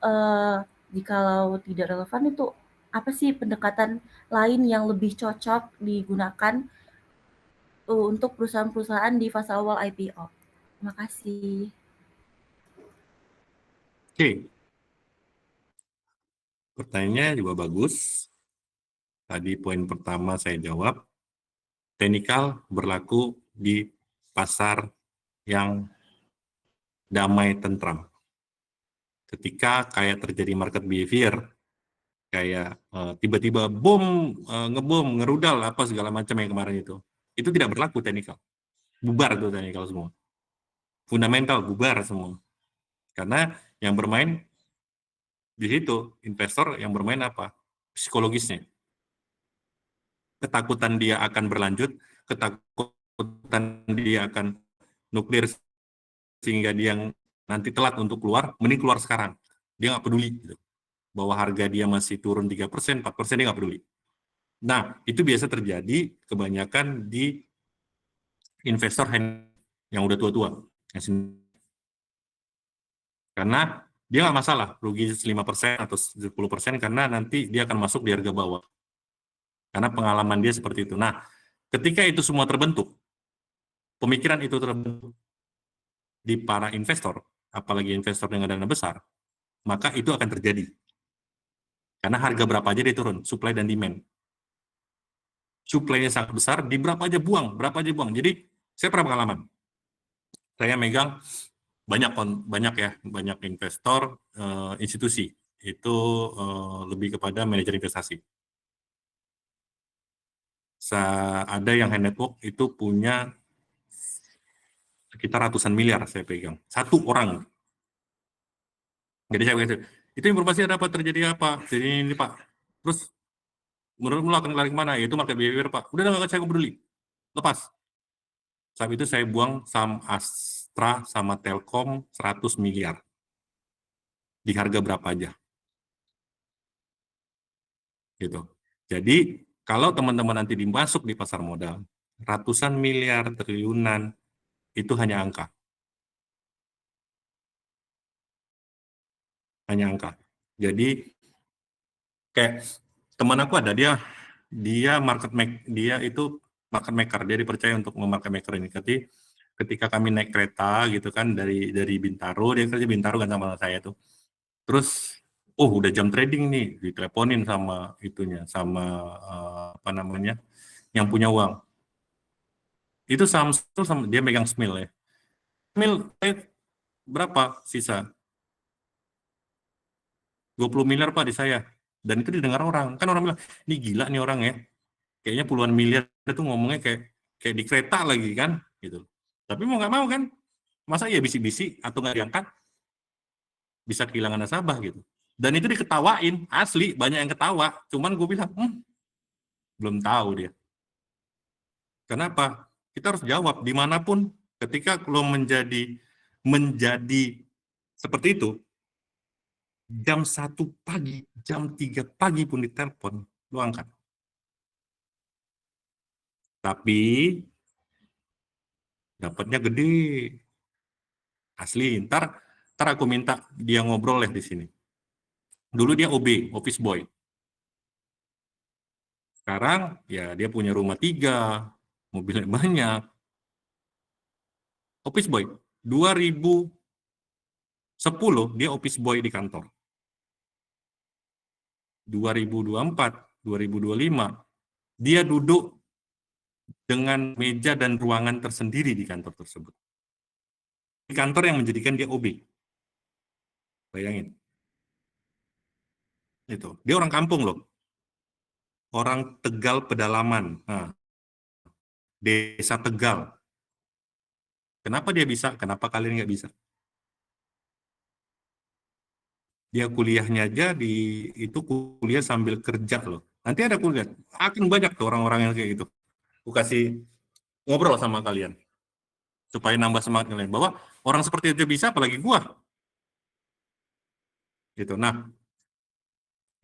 jikalau tidak relevan itu apa sih pendekatan lain yang lebih cocok digunakan untuk perusahaan-perusahaan di fase awal IPO? Terima kasih. Oke. Pertanyaannya juga bagus. Tadi poin pertama saya jawab. Teknikal berlaku di pasar yang damai tentram. Ketika kayak terjadi market behavior, kayak tiba-tiba boom, ngebom, ngerudal, apa segala macam yang kemarin itu tidak berlaku teknikal. Bubar tuh teknikal semua. Fundamental bubar semua. Karena yang bermain di situ, investor yang bermain apa? Psikologisnya. Ketakutan dia akan berlanjut, ketakutan dia akan nuklir sehingga dia nanti telat untuk keluar, mending keluar sekarang. Dia nggak peduli gitu. Bahwa harga dia masih turun 3%, 4%, dia nggak peduli. Nah, itu biasa terjadi kebanyakan di investor yang udah tua-tua. Karena dia nggak masalah rugi 5% atau 10% karena nanti dia akan masuk di harga bawah. Karena pengalaman dia seperti itu. Nah, ketika itu semua terbentuk, pemikiran itu terbentuk di para investor, apalagi investor dengan dana besar, maka itu akan terjadi. Karena harga berapa aja dia turun, supply dan demand. Supply-nya sangat besar, di berapa aja buang. Jadi, saya pernah pengalaman. Saya megang banyak investor institusi. Itu lebih kepada manajer investasi. Ada yang high network itu punya sekitar ratusan miliar saya pegang. Satu orang. Jadi saya bilang, itu informasi ada apa, terjadi apa? Jadi ini Pak. Terus menurutmu akan lari kemana? Ya, itu market behavior Pak. Udah nggak, saya peduli. Lepas. Saat itu saya buang saham Astra sama Telkom 100 miliar. Di harga berapa aja. Gitu. Jadi kalau teman-teman nanti dimasuk di pasar modal, ratusan miliar, triliunan, itu hanya angka. Hanya angka. Jadi kayak teman aku ada, dia itu market maker, dia dipercaya untuk market maker ini. Ketika kami naik kereta gitu kan dari Bintaro, dia kerja Bintaro kan sama saya tuh. Terus udah jam trading nih, diteleponin sama yang punya uang. Itu sama dia megang SMIL ya. SMIL berapa sisa? 20 miliar Pak di saya. Dan itu didengar orang. Kan orang bilang, ini gila nih orang ya. Kayaknya puluhan miliar itu ngomongnya kayak di kereta lagi kan gitu. Tapi mau nggak mau kan, masa ya bisik-bisik atau nggak diangkat bisa kehilangan nasabah gitu. Dan itu diketawain, asli banyak yang ketawa. Cuman gue bilang, belum tahu dia. Kenapa? Kita harus jawab dimanapun ketika lo menjadi seperti itu, jam 1 pagi, jam 3 pagi pun ditelepon, lo angkat. Tapi dapatnya gede. Asli, ntar aku minta dia ngobrol di sini. Dulu dia OB, office boy. Sekarang ya dia punya rumah 3, mobilnya banyak. Office boy, 2010 dia office boy di kantor. 2024, 2025, dia duduk dengan meja dan ruangan tersendiri di kantor tersebut. Di kantor yang menjadikan dia OB. Bayangin. Itu. Dia orang kampung loh. Orang Tegal Pedalaman. Nah, Desa Tegal. Kenapa dia bisa? Kenapa kalian nggak bisa? Dia kuliahnya aja itu kuliah sambil kerja loh. Nanti ada kuliah. Akan banyak tuh orang-orang yang kayak gitu. Aku kasih ngobrol sama kalian. Supaya nambah semangat kalian. Bahwa orang seperti itu bisa, apalagi gua. Gitu. Nah,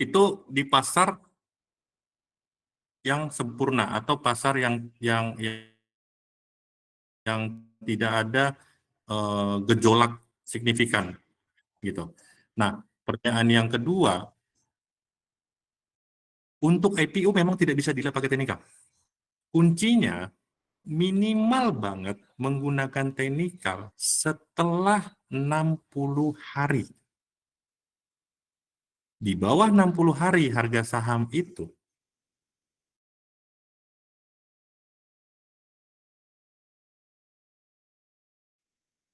itu di pasar yang sempurna atau pasar yang tidak ada gejolak signifikan gitu. Nah, pertanyaan yang kedua, untuk IPO memang tidak bisa dilihat pakai teknikal. Kuncinya minimal banget menggunakan teknikal setelah 60 hari. Di bawah 60 hari harga saham itu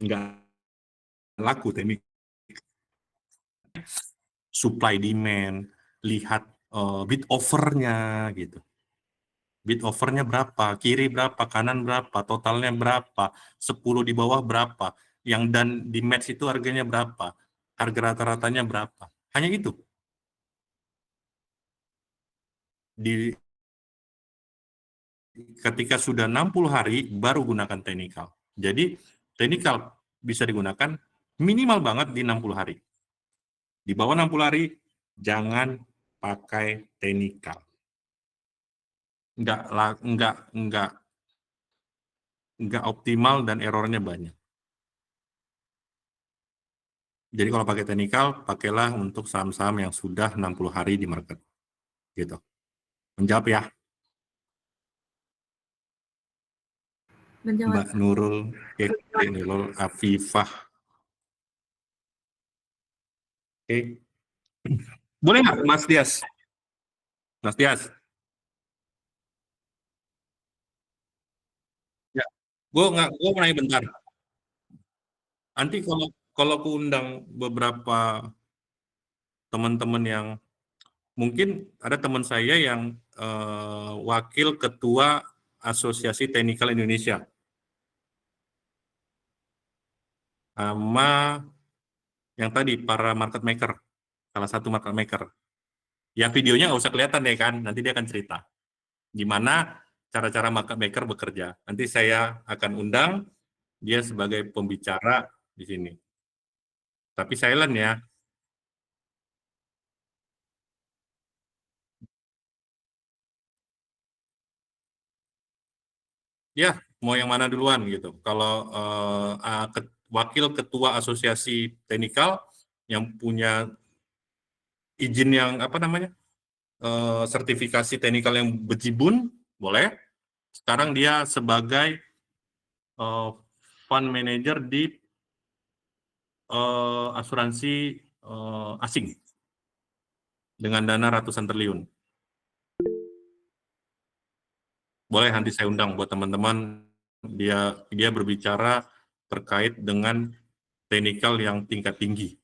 nggak laku teknik. Supply demand, lihat bid offernya gitu. Bid offernya berapa, kiri berapa, kanan berapa, totalnya berapa, 10 di bawah berapa, yang dan di match itu harganya berapa, harga rata-ratanya berapa. Hanya itu. Ketika sudah 60 hari baru gunakan teknikal. Jadi Teknikal bisa digunakan minimal banget di 60 hari. Di bawah 60 hari, jangan pakai teknikal. Nggak optimal dan errornya banyak. Jadi kalau pakai teknikal, pakailah untuk saham-saham yang sudah 60 hari di market. Gitu. Menjawab ya, Menjawab. Mbak Nurul, Nurul Afifah. Oke. Boleh nggak, Mas Dias? Mas Dias. Ya. Gue mau nanya bentar. Nanti kalau aku undang beberapa teman-teman yang mungkin ada teman saya yang wakil ketua Asosiasi Teknikal Indonesia, sama yang tadi para market maker, salah satu market maker. Ya videonya nggak usah kelihatan ya kan, nanti dia akan cerita gimana cara-cara market maker bekerja. Nanti saya akan undang dia sebagai pembicara di sini. Tapi silent ya. Ya, mau yang mana duluan gitu. Kalau wakil ketua asosiasi teknikal yang punya izin yang apa namanya, sertifikasi teknikal yang bejibun, boleh. Sekarang dia sebagai fund manager di asuransi asing dengan dana ratusan triliun. Boleh nanti saya undang buat teman-teman, dia berbicara terkait dengan teknikal yang tingkat tinggi.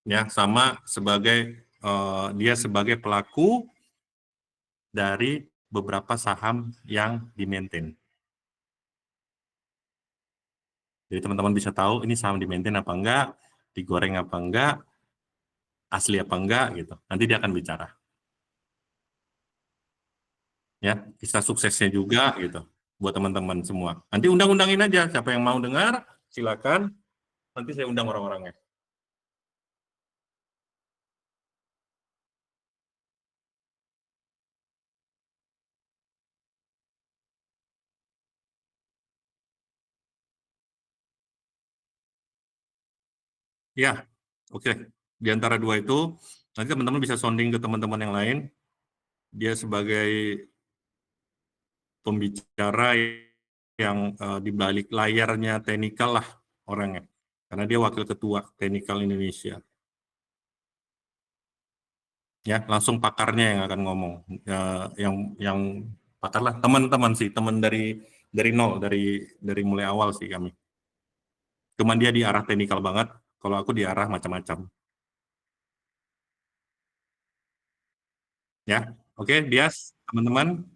Ya, sama sebagai dia sebagai pelaku dari beberapa saham yang di-maintain. Jadi teman-teman bisa tahu ini saham di-maintain apa enggak, digoreng apa enggak, asli apa enggak gitu. Nanti dia akan bicara. Ya, kisah suksesnya juga gitu buat teman-teman semua. Nanti undang-undangin aja siapa yang mau dengar, silakan. Nanti saya undang orang-orangnya. Ya, oke. Di antara dua itu, nanti teman-teman bisa sounding ke teman-teman yang lain. Dia sebagai pembicara yang di balik layarnya teknikal lah orangnya. Karena dia wakil ketua teknikal Indonesia. Ya, langsung pakarnya yang akan ngomong. Yang pakar lah, teman-teman sih, teman dari nol, dari mulai awal sih kami. Cuman dia di arah teknikal banget, kalau aku di arah macam-macam. Ya, oke, Dias, teman-teman.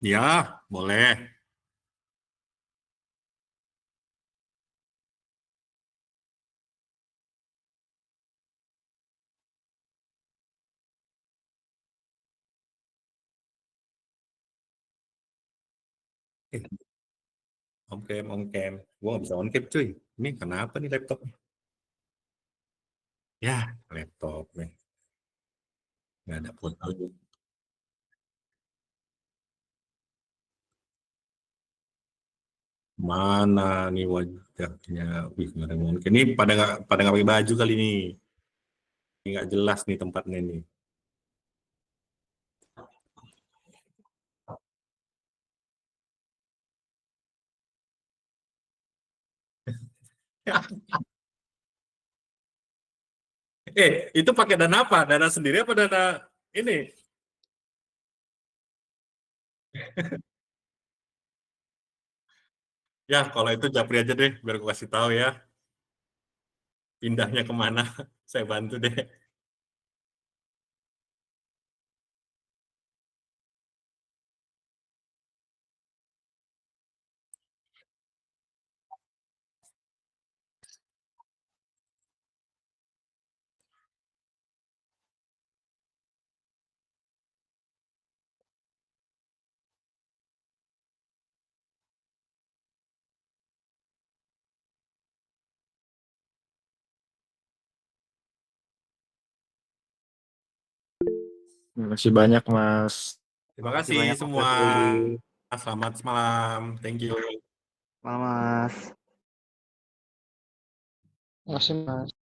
Ya, boleh. On cam. Gua nggak bisa on cam, cuy. Ini kenapa nih laptop? Ya, laptop nih. Nggak ada foto. Mana nih wajahnya? Wih, nggak ada mungkin. Ini pada nggak pakai baju kali ini. Ini nggak jelas nih tempatnya nih. Itu pakai dana apa? Dana sendiri apa dana ini? Ya, kalau itu japri aja deh, biar aku kasih tahu ya. Pindahnya kemana. Saya bantu deh. Terima kasih banyak, Mas. Terima Makasih kasih banyak, Mas semua. Wesley. Selamat malam. Thank you. Malam, Mas. Makasih Mas.